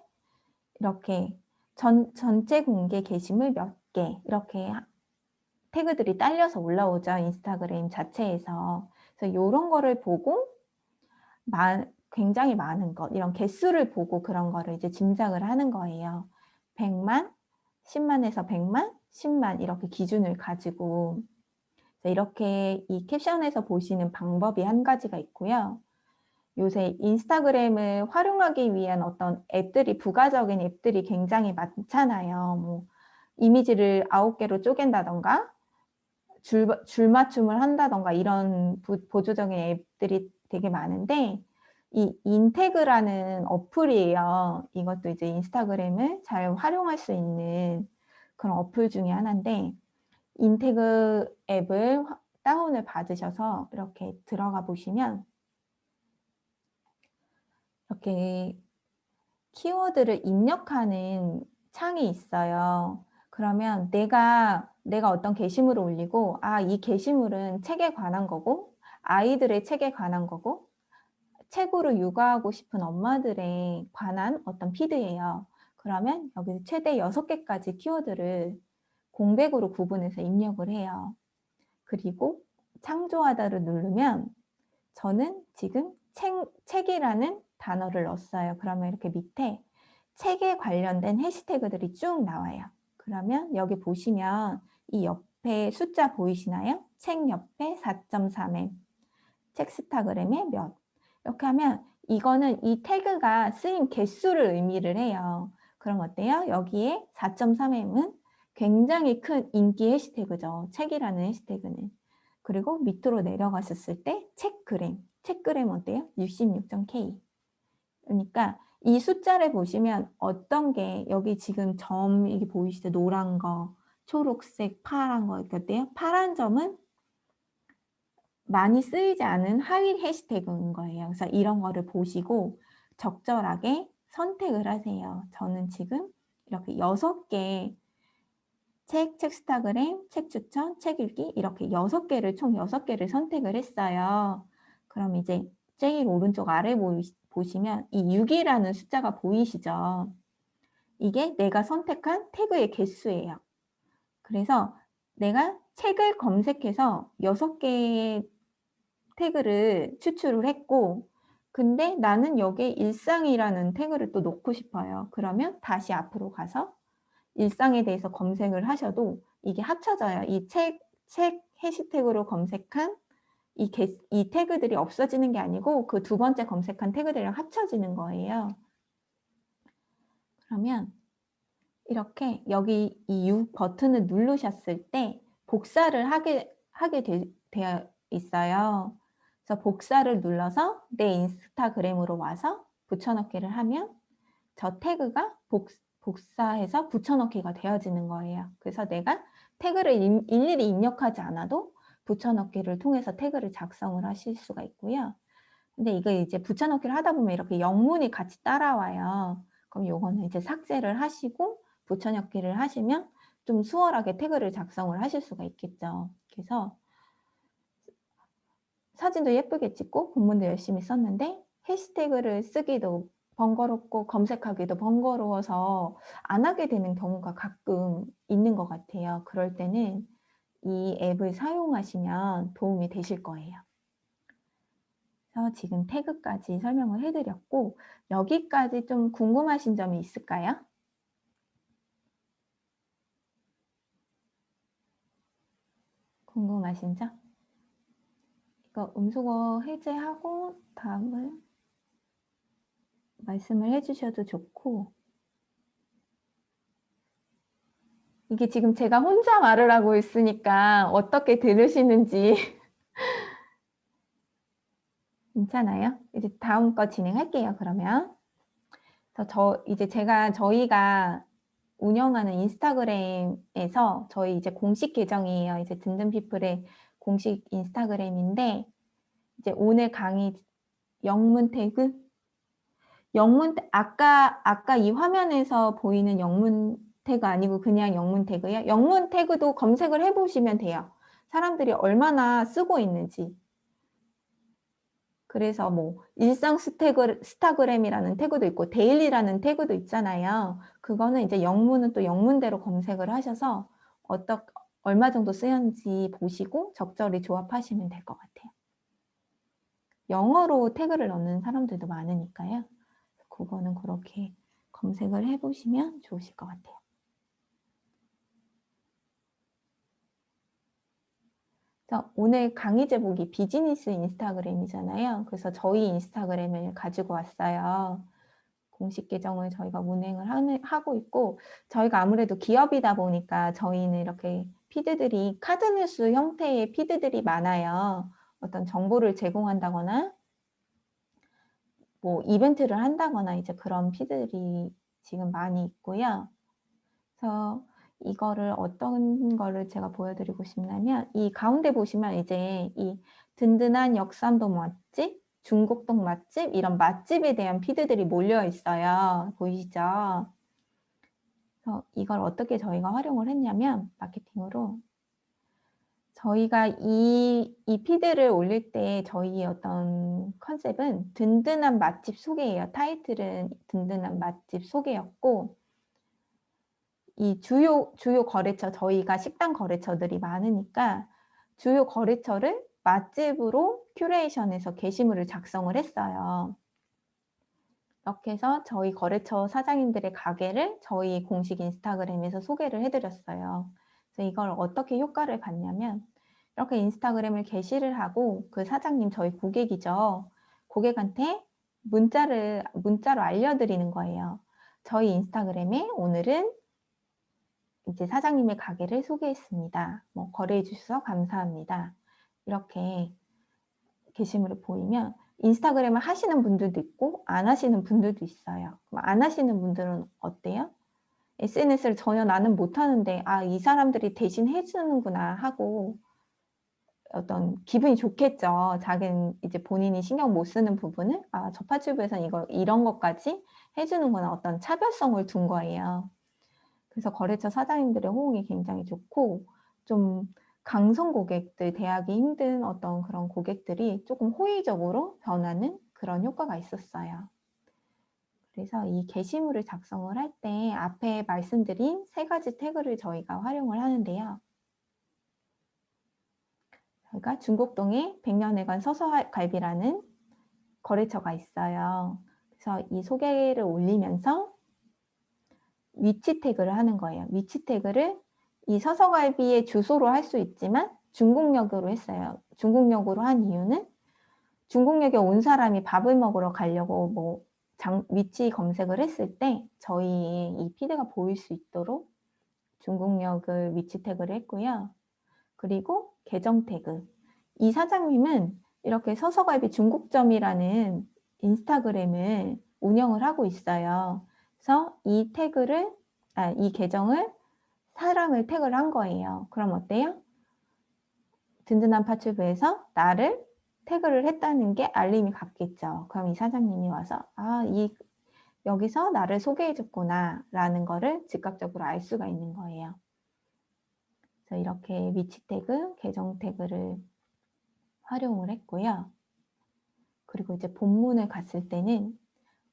이렇게 전체 공개 게시물 몇 개 이렇게 태그들이 딸려서 올라오죠. 인스타그램 자체에서. 그래서 이런 거를 보고 굉장히 많은 것, 이런 개수를 보고 그런 거를 이제 짐작을 하는 거예요. 100만, 10만에서 100만, 10만 이렇게 기준을 가지고 이렇게 이 캡션에서 보시는 방법이 한 가지가 있고요. 요새 인스타그램을 활용하기 위한 어떤 앱들이, 부가적인 앱들이 굉장히 많잖아요. 뭐 이미지를 9개로 쪼갠다던가 줄 맞춤을 한다던가 이런 보조적인 앱들이 되게 많은데, 이 인태그라는 어플이에요. 이것도 이제 인스타그램을 잘 활용할 수 있는 그런 어플 중에 하나인데, 인태그 앱을 다운을 받으셔서 이렇게 들어가 보시면 이렇게 키워드를 입력하는 창이 있어요. 그러면 내가 어떤 게시물을 올리고 이 게시물은 책에 관한 거고 아이들의 책에 관한 거고 책으로 육아하고 싶은 엄마들에 관한 어떤 피드예요. 그러면 여기서 최대 6개까지 키워드를 공백으로 구분해서 입력을 해요. 그리고 창조하다를 누르면 저는 지금 책이라는 단어를 넣었어요. 그러면 이렇게 밑에 책에 관련된 해시태그들이 쭉 나와요. 그러면 여기 보시면 이 옆에 숫자 보이시나요? 책 옆에 4.3M, 책스타그램에 몇. 이렇게 하면 이거는 이 태그가 쓰인 개수를 의미를 해요. 그럼 어때요? 여기에 4.3M은 굉장히 큰 인기 해시태그죠. 책이라는 해시태그는. 그리고 밑으로 내려가셨을 때 책그램 어때요? 66.K. 그러니까 이 숫자를 보시면 어떤 게 여기 지금 점 이게 보이시죠? 노란 거, 초록색, 파란 거 이렇게 어때요? 파란 점은 많이 쓰이지 않은 하위 해시태그인 거예요. 그래서 이런 거를 보시고 적절하게 선택을 하세요. 저는 지금 이렇게 6개 책스타그램, 책 추천, 책 읽기 이렇게 6개를 총 6개를 선택을 했어요. 그럼 이제 제일 오른쪽 아래 보시면 이 6이라는 숫자가 보이시죠? 이게 내가 선택한 태그의 개수예요. 그래서 내가 책을 검색해서 6개의 태그를 추출을 했고 근데 나는 여기에 일상이라는 태그를 또 넣고 싶어요. 그러면 다시 앞으로 가서 일상에 대해서 검색을 하셔도 이게 합쳐져요. 이 책 해시태그로 검색한 이 태그들이 없어지는 게 아니고 그 두 번째 검색한 태그들이랑 합쳐지는 거예요. 그러면 이렇게 여기 이 6 버튼을 누르셨을 때 복사를 하게 되어 있어요. 그래서 복사를 눌러서 내 인스타그램으로 와서 붙여넣기를 하면 저 태그가 복사해서 붙여넣기가 되어지는 거예요. 그래서 내가 태그를 일일이 입력하지 않아도 붙여넣기를 통해서 태그를 작성을 하실 수가 있고요. 근데 이거 이제 붙여넣기를 하다 보면 이렇게 영문이 같이 따라와요. 그럼 요거는 이제 삭제를 하시고 붙여넣기를 하시면 좀 수월하게 태그를 작성을 하실 수가 있겠죠. 그래서 사진도 예쁘게 찍고 본문도 열심히 썼는데 해시태그를 쓰기도 번거롭고 검색하기도 번거로워서 안 하게 되는 경우가 가끔 있는 것 같아요. 그럴 때는 이 앱을 사용하시면 도움이 되실 거예요. 그래서 지금 태그까지 설명을 해드렸고 여기까지 좀 궁금하신 점이 있을까요? 궁금하신 점? 이거 음소거 해제하고 다음을 말씀을 해주셔도 좋고 이게 지금 제가 혼자 말을 하고 있으니까 어떻게 들으시는지 괜찮아요? 이제 다음 거 진행할게요, 그러면. 그래서 저희가 운영하는 인스타그램에서 저희 이제 공식 계정이에요. 이제 든든피플의 공식 인스타그램인데 이제 오늘 강의 영문 태그? 아까 이 화면에서 보이는 영문 태그 아니고 그냥 영문 태그요? 영문 태그도 검색을 해보시면 돼요. 사람들이 얼마나 쓰고 있는지. 그래서 뭐 일상 스타그램이라는 태그도 있고 데일리라는 태그도 있잖아요. 그거는 이제 영문은 또 영문대로 검색을 하셔서 얼마 정도 쓰였는지 보시고 적절히 조합하시면 될 것 같아요. 영어로 태그를 넣는 사람들도 많으니까요. 그거는 그렇게 검색을 해보시면 좋으실 것 같아요. 오늘 강의 제목이 비즈니스 인스타그램이잖아요. 그래서 저희 인스타그램을 가지고 왔어요. 공식 계정을 저희가 운행을 하고 있고 저희가 아무래도 기업이다 보니까 저희는 이렇게 피드들이 카드뉴스 형태의 피드들이 많아요. 어떤 정보를 제공한다거나 뭐 이벤트를 한다거나 이제 그런 피드들이 지금 많이 있고요. 그래서 이거를 어떤 거를 제가 보여드리고 싶냐면 이 가운데 보시면 이제 이 든든한 역삼동 맛집, 중곡동 맛집 이런 맛집에 대한 피드들이 몰려 있어요. 보이시죠? 그래서 이걸 어떻게 저희가 활용을 했냐면 마케팅으로 저희가 이 피드를 올릴 때 저희의 어떤 컨셉은 든든한 맛집 소개예요. 타이틀은 든든한 맛집 소개였고 이 주요 거래처 저희가 식당 거래처들이 많으니까 주요 거래처를 맛집으로 큐레이션해서 게시물을 작성을 했어요. 이렇게 해서 저희 거래처 사장님들의 가게를 저희 공식 인스타그램에서 소개를 해드렸어요. 그래서 이걸 어떻게 효과를 봤냐면 이렇게 인스타그램을 게시를 하고 그 사장님 저희 고객이죠. 고객한테 문자로 알려드리는 거예요. 저희 인스타그램에 오늘은 이제 사장님의 가게를 소개했습니다. 뭐 거래해 주셔서 감사합니다. 이렇게 게시물을 보이면 인스타그램을 하시는 분들도 있고 안 하시는 분들도 있어요. 그럼 안 하시는 분들은 어때요? SNS를 전혀 나는 못하는데 '아 이 사람들이 대신 해 주는구나.' 하고 어떤 기분이 좋겠죠. 자기는 이제 본인이 신경 못 쓰는 부분을 '아 저 파출부에서는 이런 것까지 해 주는구나.' 어떤 차별성을 둔 거예요. 그래서 거래처 사장님들의 호응이 굉장히 좋고 좀 강성 고객들, 대하기 힘든 어떤 그런 고객들이 쪼끔 호의적으로 변하는 그런 효과가 있었어요. 그래서 이 게시물을 작성을 할 때 앞에 말씀드린 3 가지 태그를 저희가 활용을 하는데요. 저희가 중곡동에 백년회관 서서갈비라는 거래처가 있어요. 그래서 이 소개를 올리면서 위치 태그를 하는 거예요. 위치 태그를 이 서서갈비의 주소로 할 수 있지만 중곡역으로 했어요. 중곡역으로 한 이유는 중곡역에 온 사람이 밥을 먹으러 가려고 뭐 위치 검색을 했을 때 저희의 이 피드가 보일 수 있도록 중곡역을 위치 태그를 했고요. 그리고 계정 태그. 이 사장님은 이렇게 서서갈비 중국점이라는 인스타그램을 운영을 하고 있어요. 그래서 이 계정을 사람을 태그를 한 거예요. 그럼 어때요? 든든한 파출부에서 나를 태그를 했다는 게 알림이 갔겠죠. 그럼 이 사장님이 와서 여기서 나를 소개해 줬구나라는 거를 즉각적으로 알 수가 있는 거예요. 그래서 이렇게 위치 태그, 계정 태그를 활용을 했고요. 그리고 이제 본문을 갔을 때는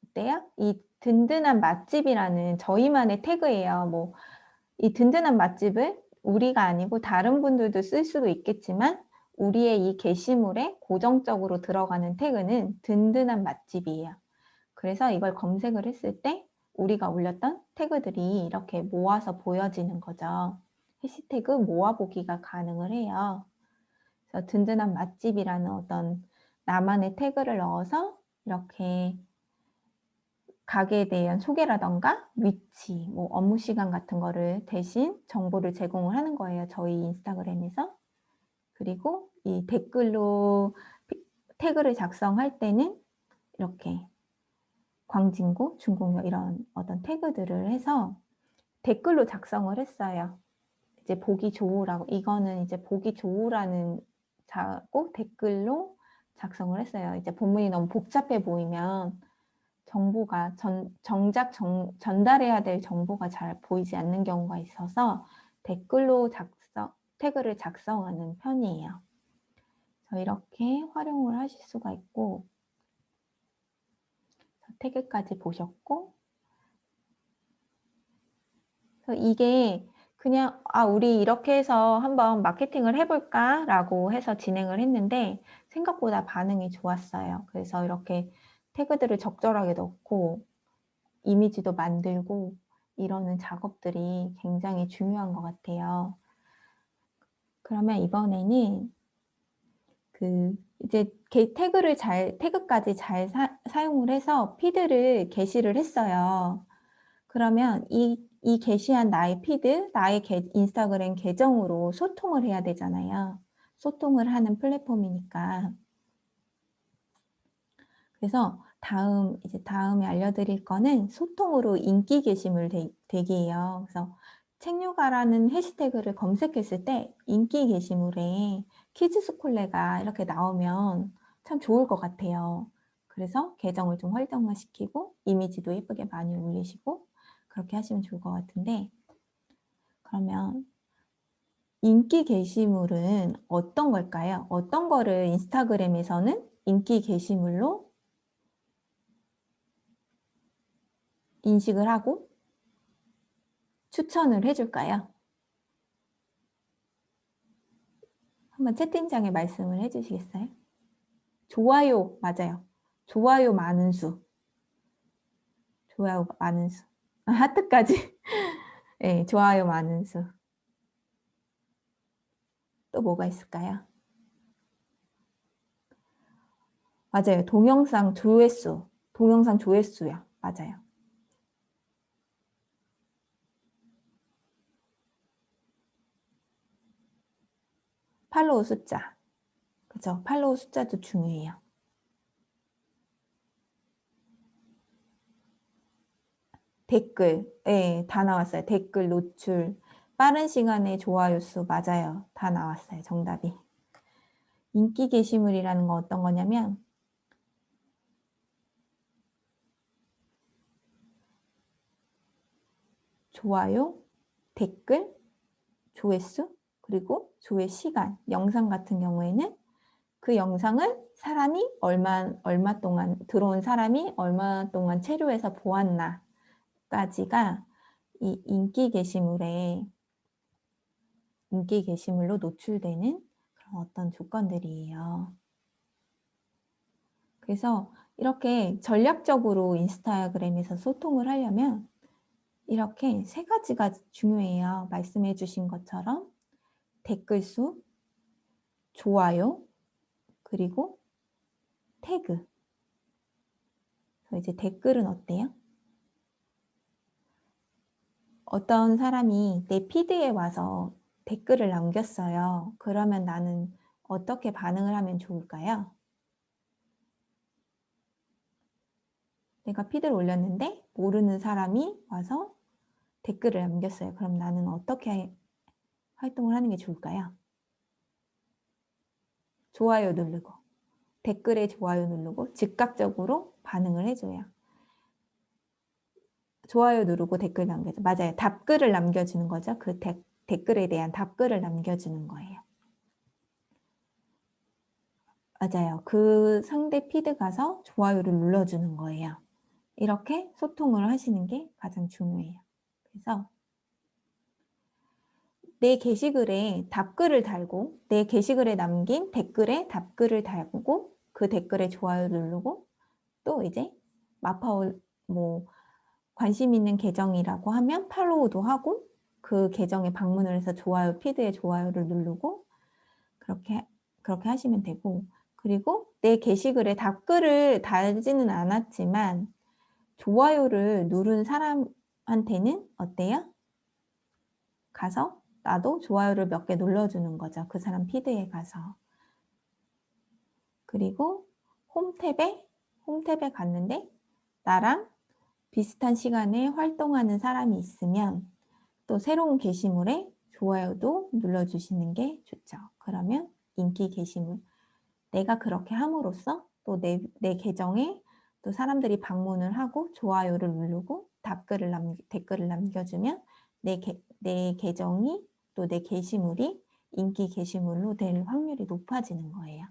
어때요? 이 든든한 맛집이라는 저희만의 태그예요. 뭐 이 든든한 맛집을 우리가 아니고 다른 분들도 쓸 수도 있겠지만 우리의 이 게시물에 고정적으로 들어가는 태그는 든든한 맛집이에요. 그래서 이걸 검색을 했을 때 우리가 올렸던 태그들이 이렇게 모아서 보여지는 거죠. 해시태그 모아보기가 가능을 해요. 그래서 든든한 맛집이라는 어떤 나만의 태그를 넣어서 이렇게 가게에 대한 소개라든가 위치, 뭐 업무 시간 같은 거를 대신 정보를 제공을 하는 거예요, 저희 인스타그램에서. 그리고 이 댓글로 태그를 작성할 때는 이렇게 광진구, 중곡역 이런 어떤 태그들을 해서 댓글로 작성을 했어요. 이제 보기 좋으라고. 이거는 이제 보기 좋으라는 자고 댓글로 작성을 했어요. 이제 본문이 너무 복잡해 보이면 정보가 정작 전달해야 될 정보가 잘 보이지 않는 경우가 있어서 댓글로 태그를 작성하는 편이에요. 그래서 이렇게 활용을 하실 수가 있고 태그까지 보셨고 그래서 이게 그냥 '아 우리 이렇게 해서 한번 마케팅을 해 볼까?'라고 해서 진행을 했는데 생각보다 반응이 좋았어요. 그래서 이렇게 태그들을 적절하게 넣고 이미지도 만들고 이러는 작업들이 굉장히 중요한 것 같아요. 그러면 이번에는 이제 태그까지 잘 사용을 해서 피드를 게시를 했어요. 그러면 이 게시한 나의 피드, 나의 인스타그램 계정으로 소통을 해야 되잖아요. 소통을 하는 플랫폼이니까. 그래서 다음에 알려드릴 거는 소통으로 인기 게시물 대기예요. 그래서 책요가라는 해시태그를 검색했을 때 인기 게시물에 키즈스콜레가 이렇게 나오면 참 좋을 것 같아요. 그래서 계정을 좀 활성화시키고 이미지도 예쁘게 많이 올리시고 그렇게 하시면 좋을 것 같은데 그러면 인기 게시물은 어떤 걸까요? 어떤 거를 인스타그램에서는 인기 게시물로 인식을 하고 추천을 해 줄까요? 한번 채팅창에 말씀을 해 주시겠어요? 좋아요 맞아요. 좋아요 많은 수. 좋아요 많은 수. 하트까지. 예. 좋아요 많은 수. 또 뭐가 있을까요? 맞아요. 동영상 조회수. 동영상 조회수요. 맞아요. 팔로우 숫자. 그죠? 팔로우 숫자도 중요해요. 댓글. 네, 다 나왔어요. 댓글 노출. 빠른 시간에 좋아요 수. 맞아요. 다 나왔어요. 정답이. 인기 게시물이라는 건 어떤 거냐면 좋아요, 댓글, 조회수, 그리고 조회 시간. 영상 같은 경우에는 그 영상을 사람이 얼마 동안 들어온 사람이 얼마 동안 체류해서 보았나까지가 이 인기 게시물로 노출되는 그런 어떤 조건들이에요. 그래서 이렇게 전략적으로 인스타그램에서 소통을 하려면 이렇게 3가지가 중요해요. 말씀해 주신 것처럼 댓글 수, 좋아요, 그리고 태그. 그래서 이제 댓글은 어때요? 어떤 사람이 내 피드에 와서 댓글을 남겼어요. 그러면 나는 어떻게 반응을 하면 좋을까요? 내가 피드를 올렸는데 모르는 사람이 와서 댓글을 남겼어요. 그럼 나는 어떻게 활동을 하는 게 좋을까요? 좋아요 누르고, 댓글에 좋아요 누르고 즉각적으로 반응을 해줘요. 좋아요 누르고 댓글 남겨줘. 맞아요. 답글을 남겨주는 거죠. 그 댓글에 대한 답글을 남겨주는 거예요. 맞아요. 그 상대 피드 가서 좋아요를 눌러주는 거예요. 이렇게 소통을 하시는 게 가장 중요해요. 그래서 내 게시글에 답글을 달고 내 게시글에 남긴 댓글에 답글을 달고 그 댓글에 좋아요 누르고 또 이제 마파오 관심 있는 계정이라고 하면 팔로우도 하고 그 계정에 방문을 해서 좋아요, 피드에 좋아요를 누르고 그렇게 하시면 되고 그리고 내 게시글에 답글을 달지는 않았지만 좋아요를 누른 사람한테는 어때요? 가서 나도 좋아요를 몇 개 눌러주는 거죠. 그 사람 피드에 가서. 그리고 홈탭에 갔는데 나랑 비슷한 시간에 활동하는 사람이 있으면 또 새로운 게시물에 좋아요도 눌러주시는 게 좋죠. 그러면 인기 게시물, 내가 그렇게 함으로써 또 내 계정에 또 사람들이 방문을 하고 좋아요를 누르고 댓글을 남겨주면 내 계정이 또 내 게시물이 인기 게시물로 될 확률이 높아지는 거예요.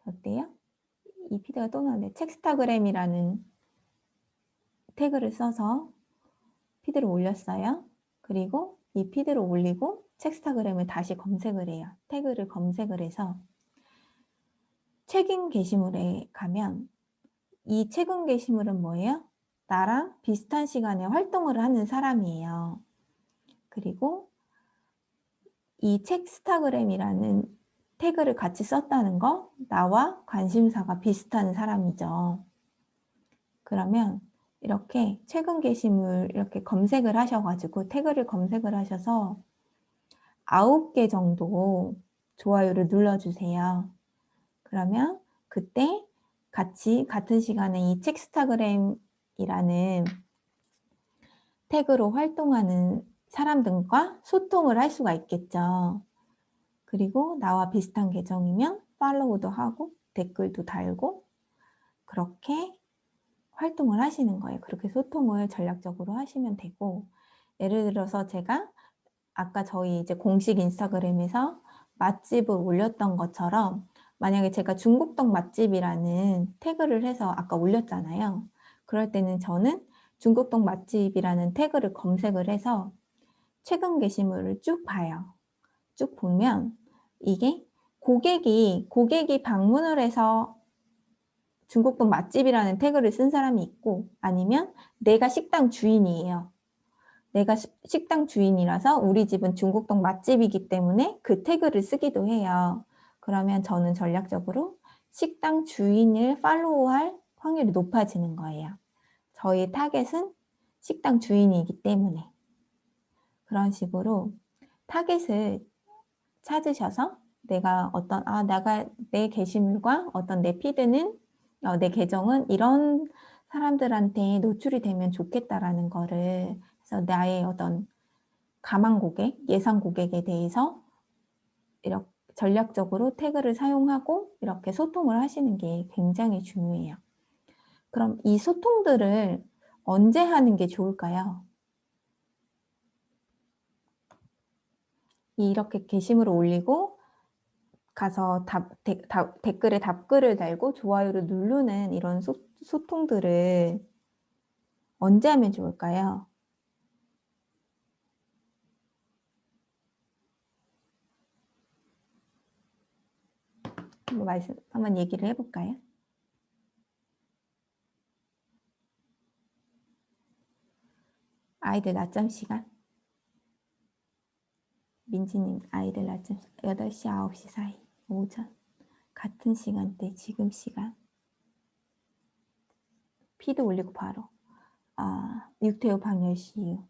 어때요? 이 피드가 또 나왔네. 첵스타그램이라는 태그를 써서 피드를 올렸어요. 그리고 이 피드를 올리고 첵스타그램을 다시 검색을 해요. 태그를 검색을 해서 최근 게시물에 가면 이 최근 게시물은 뭐예요? 나랑 비슷한 시간에 활동을 하는 사람이에요. 그리고 이 첵스타그램이라는 태그를 같이 썼다는 거 나와 관심사가 비슷한 사람이죠. 그러면 이렇게 최근 게시물 이렇게 검색을 하셔가지고 태그를 검색을 하셔서 9개 정도 좋아요를 눌러주세요. 그러면 그때 같은 시간에 이 첵스타그램이라는 태그로 활동하는 사람들과 소통을 할 수가 있겠죠. 그리고 나와 비슷한 계정이면 팔로우도 하고 댓글도 달고 그렇게 활동을 하시는 거예요. 그렇게 소통을 전략적으로 하시면 되고 예를 들어서 제가 아까 저희 이제 공식 인스타그램에서 맛집을 올렸던 것처럼 만약에 제가 중국동 맛집이라는 태그를 해서 아까 올렸잖아요. 그럴 때는 저는 중국동 맛집이라는 태그를 검색을 해서 최근 게시물을 쭉 봐요. 쭉 보면 이게 고객이 방문을 해서 중국동 맛집이라는 태그를 쓴 사람이 있고 아니면 내가 식당 주인이에요. 내가 식당 주인이라서 우리 집은 중국동 맛집이기 때문에 그 태그를 쓰기도 해요. 그러면 저는 전략적으로 식당 주인을 팔로우할 확률이 높아지는 거예요. 저희 타겟은 식당 주인이기 때문에. 그런 식으로 타겟을 찾으셔서 내가 내 게시물과 어떤 내 피드는 내 계정은 이런 사람들한테 노출이 되면 좋겠다라는 거를, 그래서 나의 어떤 가망 고객, 예상 고객에 대해서 이렇게 전략적으로 태그를 사용하고 이렇게 소통을 하시는 게 굉장히 중요해요. 그럼 이 소통들을 언제 하는 게 좋을까요? 이렇게 게시물을 올리고 가서 댓글에 답글을 달고 좋아요를 누르는 이런 소통들을 언제 하면 좋을까요? 한번 얘기를 해볼까요? 아이들 낮잠 시간. 민지님, 아이들 낮잠 8시, 9시 사이, 오전. 같은 시간대, 지금 시간. 피드 올리고 바로. 육퇴후 방 10시 이후.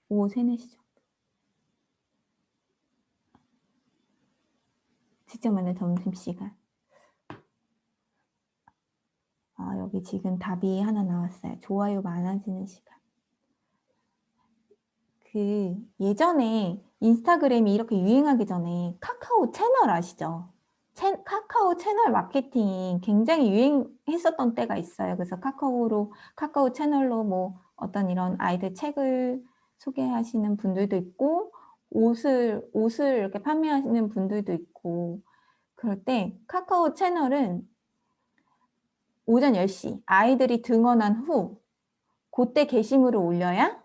오후 3, 4시 정도. 직접 만난 점심시간. 여기 지금 답이 하나 나왔어요. 좋아요 많아지는 시간. 예전에 인스타그램이 이렇게 유행하기 전에 카카오 채널 아시죠? 카카오 채널 마케팅이 굉장히 유행했었던 때가 있어요. 그래서 카카오 채널로 뭐 어떤 이런 아이들 책을 소개하시는 분들도 있고, 옷을 이렇게 판매하시는 분들도 있고, 그럴 때 카카오 채널은 오전 10시 아이들이 등원한 후 그때 게시물을 올려야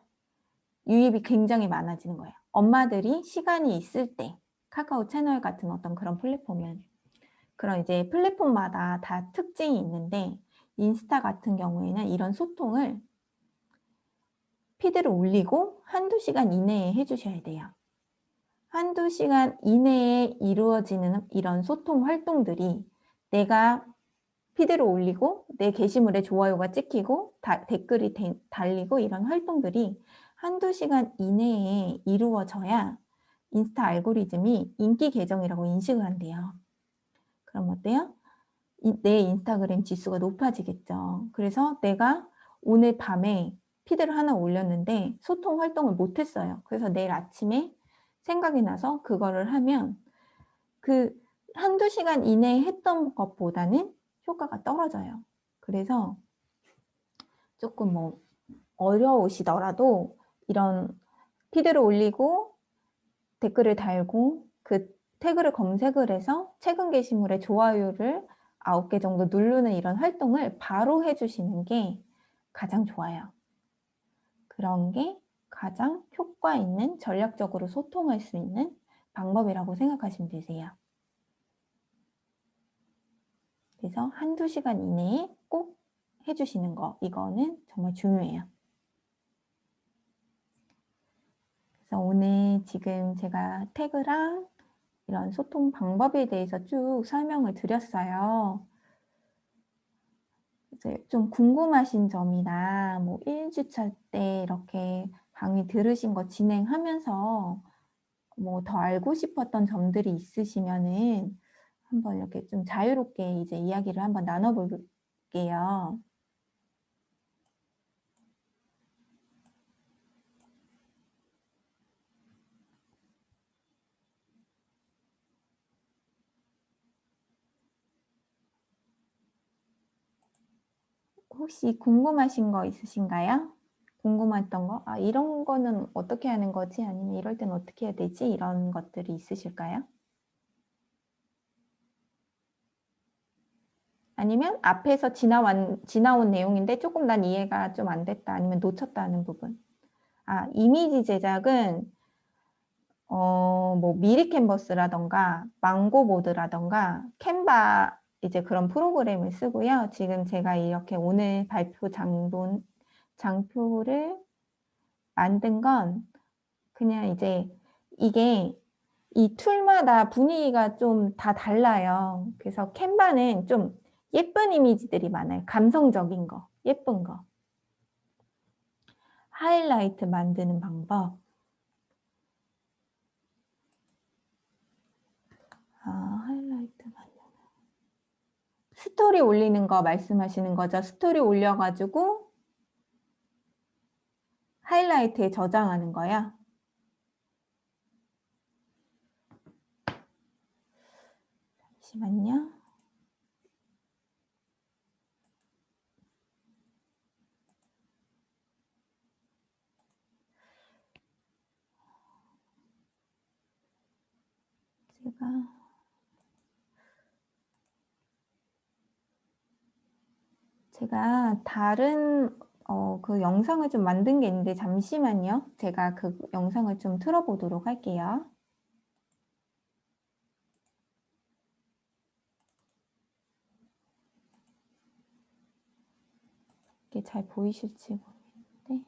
유입이 굉장히 많아지는 거예요. 엄마들이 시간이 있을 때 카카오 채널 같은 어떤 그런 플랫폼은 그런 이제 플랫폼마다 다 특징이 있는데, 인스타 같은 경우에는 이런 소통을 피드를 올리고 한두 시간 이내에 해주셔야 돼요. 한두 시간 이내에 이루어지는 이런 소통 활동들이 내가 피드를 올리고 내 게시물에 좋아요가 찍히고 댓글이 달리고 이런 활동들이 한두 시간 이내에 이루어져야 인스타 알고리즘이 인기 계정이라고 인식을 한대요. 그럼 어때요? 내 인스타그램 지수가 높아지겠죠. 그래서 내가 오늘 밤에 피드를 하나 올렸는데 소통 활동을 못했어요. 그래서 내일 아침에 생각이 나서 그거를 하면 그 한두 시간 이내에 했던 것보다는 효과가 떨어져요. 그래서 조금 뭐 어려우시더라도 이런 피드를 올리고 댓글을 달고 그 태그를 검색을 해서 최근 게시물에 좋아요를 9개 정도 누르는 이런 활동을 바로 해주시는 게 가장 좋아요. 그런 게 가장 효과 있는, 전략적으로 소통할 수 있는 방법이라고 생각하시면 되세요. 그래서 한두 시간 이내에 꼭 해주시는 거, 이거는 정말 중요해요. 그래서 오늘 지금 제가 태그랑 이런 소통 방법에 대해서 쭉 설명을 드렸어요. 이제 좀 궁금하신 점이나 뭐 1주차 때 이렇게 강의 들으신 거 진행하면서 뭐 더 알고 싶었던 점들이 있으시면은 한번 이렇게 좀 자유롭게 이제 이야기를 한번 나눠볼게요. 혹시 궁금하신 거 있으신가요? 궁금했던 거? 이런 거는 어떻게 하는 거지? 아니면 이럴 땐 어떻게 해야 되지? 이런 것들이 있으실까요? 아니면 앞에서 지나온 내용인데 조금 난 이해가 좀 안 됐다. 아니면 놓쳤다는 부분. 이미지 제작은 뭐 미리 캔버스라던가 망고보드라던가 캔바 이제 그런 프로그램을 쓰고요. 지금 제가 이렇게 오늘 발표 장표를 만든 건 그냥 이제 이게 이 툴마다 분위기가 좀 다 달라요. 그래서 캔바는 좀 예쁜 이미지들이 많아요. 감성적인 거, 예쁜 거. 하이라이트 만드는 방법. 하이라이트 만드는. 스토리 올리는 거 말씀하시는 거죠? 스토리 올려가지고 하이라이트에 저장하는 거야? 잠시만요. 제가 다른 그 영상을 좀 만든 게 있는데 잠시만요. 제가 그 영상을 좀 틀어보도록 할게요. 이게 잘 보이실지 모르겠는데.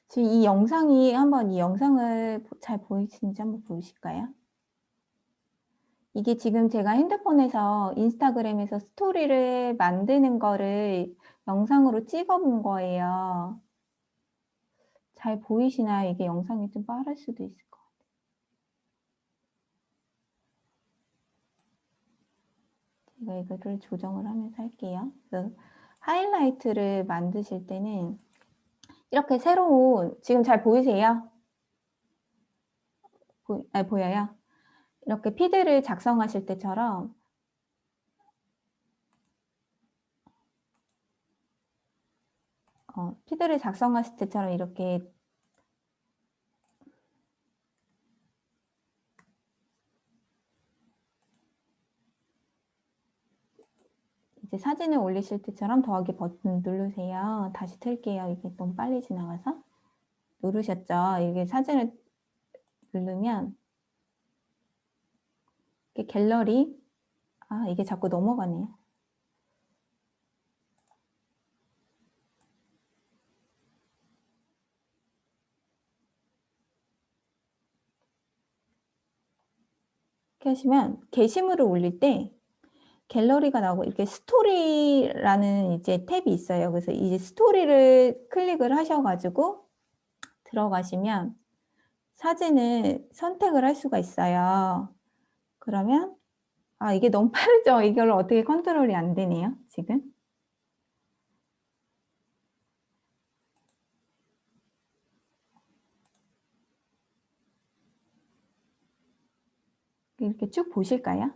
지금 이 영상이 한번 이 영상을 잘 보이시는지 한번 보실까요? 이게 지금 제가 핸드폰에서 인스타그램에서 스토리를 만드는 거를 영상으로 찍어본 거예요. 잘 보이시나요? 이게 영상이 좀 빠를 수도 있을 것 같아요. 제가 이거를 조정을 하면서 할게요. 그래서 하이라이트를 만드실 때는 이렇게 새로운, 지금 잘 보이세요? 보여요? 이렇게 피드를 작성하실 때처럼 피드를 작성하실 때처럼 이렇게 이제 사진을 올리실 때처럼 더하기 버튼 누르세요. 다시 틀게요. 이게 너무 빨리 지나가서. 누르셨죠? 이게 사진을 누르면 이게 갤러리, 이게 자꾸 넘어가네요. 이렇게 하시면 게시물을 올릴 때 갤러리가 나오고 이렇게 스토리라는 이제 탭이 있어요. 그래서 이제 스토리를 클릭을 하셔가지고 들어가시면 사진을 선택을 할 수가 있어요. 그러면 이게 너무 빠르죠? 이걸 어떻게 컨트롤이 안 되네요, 지금. 이렇게 쭉 보실까요?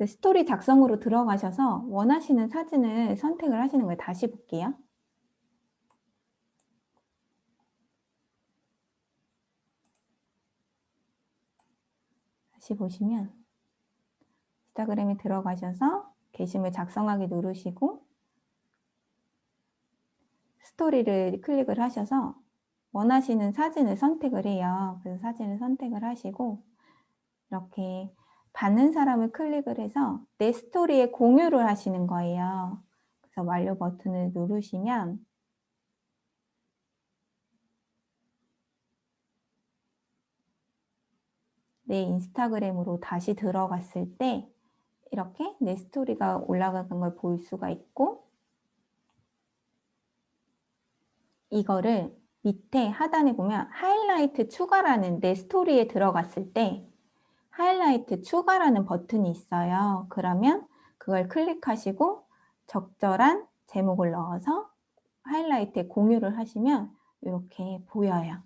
스토리 작성으로 들어가셔서 원하시는 사진을 선택을 하시는 거예요. 다시 볼게요. 다시 보시면 인스타그램에 들어가셔서 게시물 작성하기 누르시고 스토리를 클릭을 하셔서 원하시는 사진을 선택을 해요. 그래서 사진을 선택을 하시고 이렇게 받는 사람을 클릭을 해서 내 스토리에 공유를 하시는 거예요. 그래서 완료 버튼을 누르시면 내 인스타그램으로 다시 들어갔을 때 이렇게 내 스토리가 올라가는 걸 볼 수가 있고 이거를 밑에 하단에 보면 하이라이트 추가라는 내 스토리에 들어갔을 때 하이라이트 추가라는 버튼이 있어요. 그러면 그걸 클릭하시고 적절한 제목을 넣어서 하이라이트에 공유를 하시면 이렇게 보여요.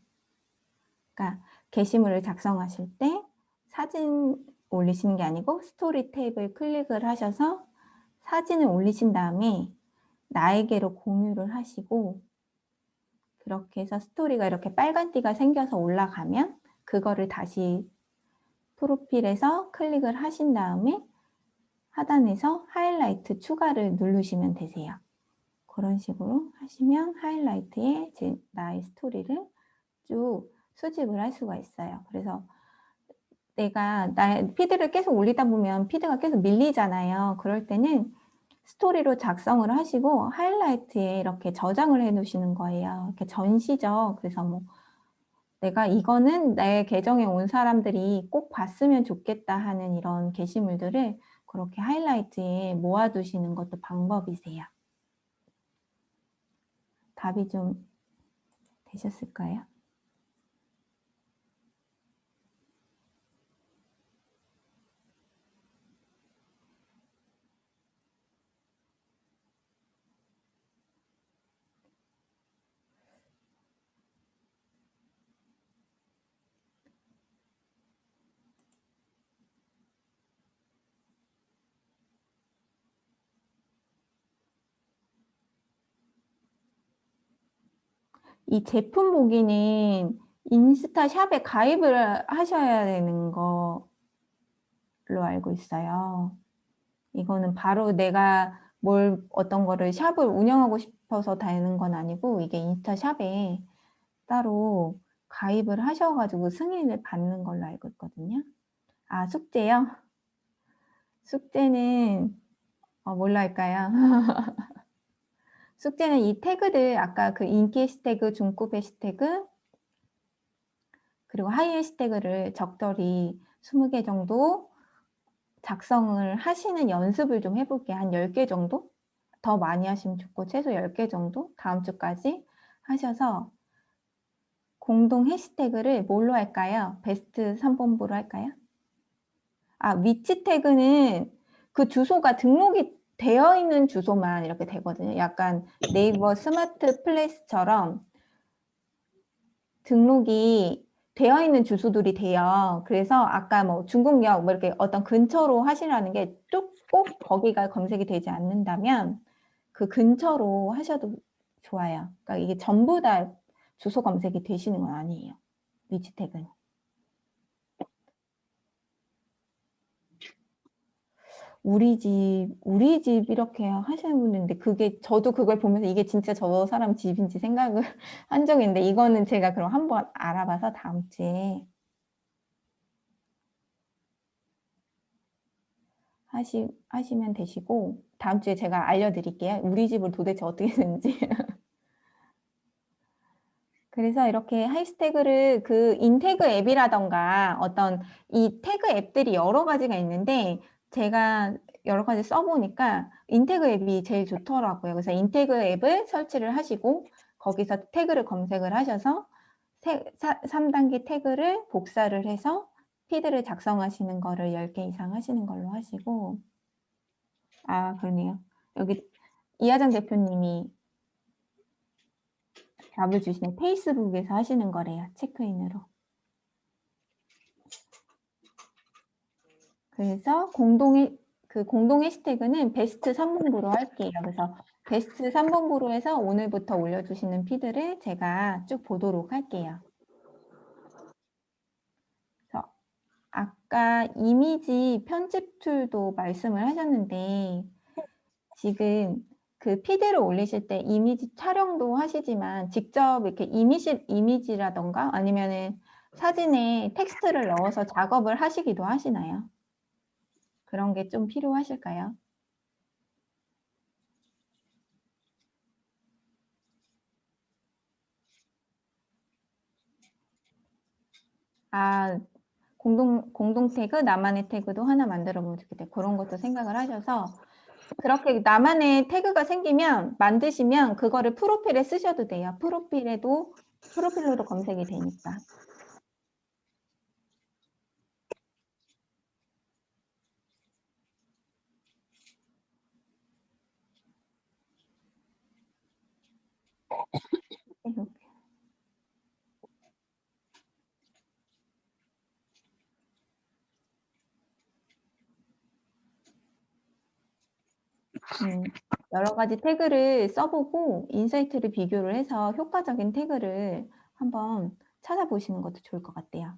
그러니까 게시물을 작성하실 때 사진 올리시는 게 아니고 스토리 탭을 클릭을 하셔서 사진을 올리신 다음에 나에게로 공유를 하시고, 그렇게 해서 스토리가 이렇게 빨간 띠가 생겨서 올라가면 그거를 다시 프로필에서 클릭을 하신 다음에 하단에서 하이라이트 추가를 누르시면 되세요. 그런 식으로 하시면 하이라이트에 나의 스토리를 쭉 수집을 할 수가 있어요. 그래서 내가 나의 피드를 계속 올리다 보면 피드가 계속 밀리잖아요. 그럴 때는 스토리로 작성을 하시고 하이라이트에 이렇게 저장을 해 놓으시는 거예요. 이렇게 전시죠. 그래서 뭐 내가 이거는 내 계정에 온 사람들이 꼭 봤으면 좋겠다 하는 이런 게시물들을 그렇게 하이라이트에 모아 두시는 것도 방법이세요. 답이 좀 되셨을까요? 이 제품 보기는 인스타 샵에 가입을 하셔야 되는 걸로 알고 있어요. 이거는 바로 내가 어떤 거를 샵을 운영하고 싶어서 되는 건 아니고, 이게 인스타 샵에 따로 가입을 하셔 가지고 승인을 받는 걸로 알고 있거든요. 아, 숙제요? 숙제는 뭘로 할까요? 숙제는 이 태그들, 아까 그 인기 해시태그, 중급 해시태그, 그리고 하이 해시태그를 적절히 20개 정도 작성을 하시는 연습을 좀 해 볼게요. 한 10개 정도? 더 많이 하시면 좋고 최소 10개 정도 다음 주까지 하셔서 공동 해시태그를 뭘로 할까요? 베스트 3본부로 할까요? 아, 위치 태그는 그 주소가 등록이 되어 있는 주소만 이렇게 되거든요. 약간 네이버 스마트 플레이스처럼 등록이 되어 있는 주소들이 돼요. 그래서 아까 뭐 중국역 뭐 이렇게 어떤 근처로 하시라는 게 꼭 거기가 검색이 되지 않는다면 그 근처로 하셔도 좋아요. 그러니까 이게 전부 다 주소 검색이 되시는 건 아니에요, 위치 태그는. 우리 집 이렇게 하시는 분인데, 그게 저도 그걸 보면서 이게 진짜 저 사람 집인지 생각을 한 적이 있는데, 이거는 제가 그럼 한번 알아봐서 다음 주에 하시면 되시고, 다음 주에 제가 알려드릴게요. 우리 집을 도대체 어떻게 되는지. 그래서 이렇게 해시태그를 그 인태그 앱이라던가 어떤 이 태그 앱들이 여러 가지가 있는데, 제가 여러 가지 써보니까 인태그 앱이 제일 좋더라고요. 그래서 인태그 앱을 설치를 하시고 거기서 태그를 검색을 하셔서 3단계 태그를 복사를 해서 피드를 작성하시는 거를 10개 이상 하시는 걸로 하시고. 아, 그러네요. 여기 이하정 대표님이 답을 주시네. 페이스북에서 하시는 거래요, 체크인으로. 그래서 공동 해시태그는 베스트 3본부로 할게요. 그래서 베스트 3본부로 해서 오늘부터 올려주시는 피드를 제가 쭉 보도록 할게요. 그래서 아까 이미지 편집 툴도 말씀을 하셨는데, 지금 그 피드를 올리실 때 이미지 촬영도 하시지만 직접 이렇게 이미지라던가 아니면은 사진에 텍스트를 넣어서 작업을 하시기도 하시나요? 그런 게 좀 필요하실까요? 아, 공동 태그, 나만의 태그도 하나 만들어 보면 좋겠다. 그런 것도 생각을 하셔서, 그렇게 나만의 태그가 생기면 만드시면 그거를 프로필에 쓰셔도 돼요. 프로필로도 검색이 되니까. 여러 가지 태그를 써보고 인사이트를 비교를 해서 효과적인 태그를 한번 찾아보시는 것도 좋을 것 같아요.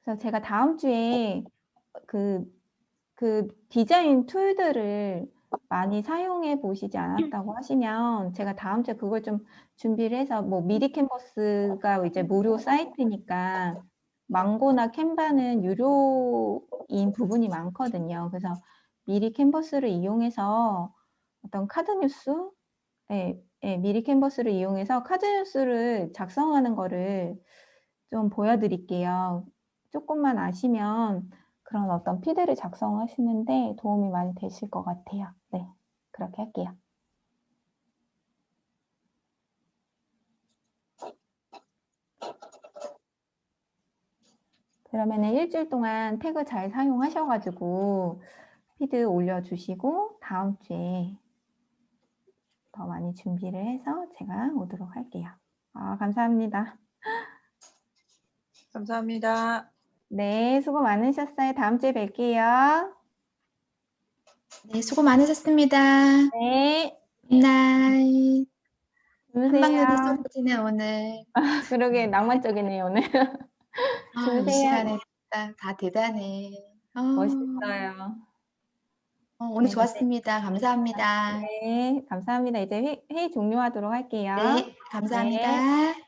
그래서 제가 다음 주에 그 디자인 툴들을 많이 사용해 보시지 않았다고 하시면 제가 다음 주에 그걸 좀 준비를 해서 뭐 미리 캔버스가 이제 무료 사이트니까 망고나 캔바는 유료인 부분이 많거든요. 그래서 미리 캔버스를 이용해서 어떤 카드 뉴스, 미리 캔버스를 이용해서 카드 뉴스를 작성하는 거를 좀 보여드릴게요. 조금만 아시면 그런 어떤 피드를 작성하시는데 도움이 많이 되실 것 같아요. 네, 그렇게 할게요. 그러면은 일주일 동안 태그 잘 사용하셔가지고 피드 올려주시고 다음 주에 더 많이 준비를 해서 제가 오도록 할게요. 감사합니다.
감사합니다.
네, 수고 많으셨어요. 다음 주에 뵐게요.
네, 수고 많으셨습니다.
네,
굿나잇.
주무세요.
한방눈이 쏟아지네, 오늘.
그러게 낭만적이네요, 오늘.
이
주무세요.
시간에 다 대단해.
멋있어요.
오늘
네,
좋았습니다. 감사합니다.
네, 감사합니다. 이제 회의 종료하도록 할게요.
네, 감사합니다.
네.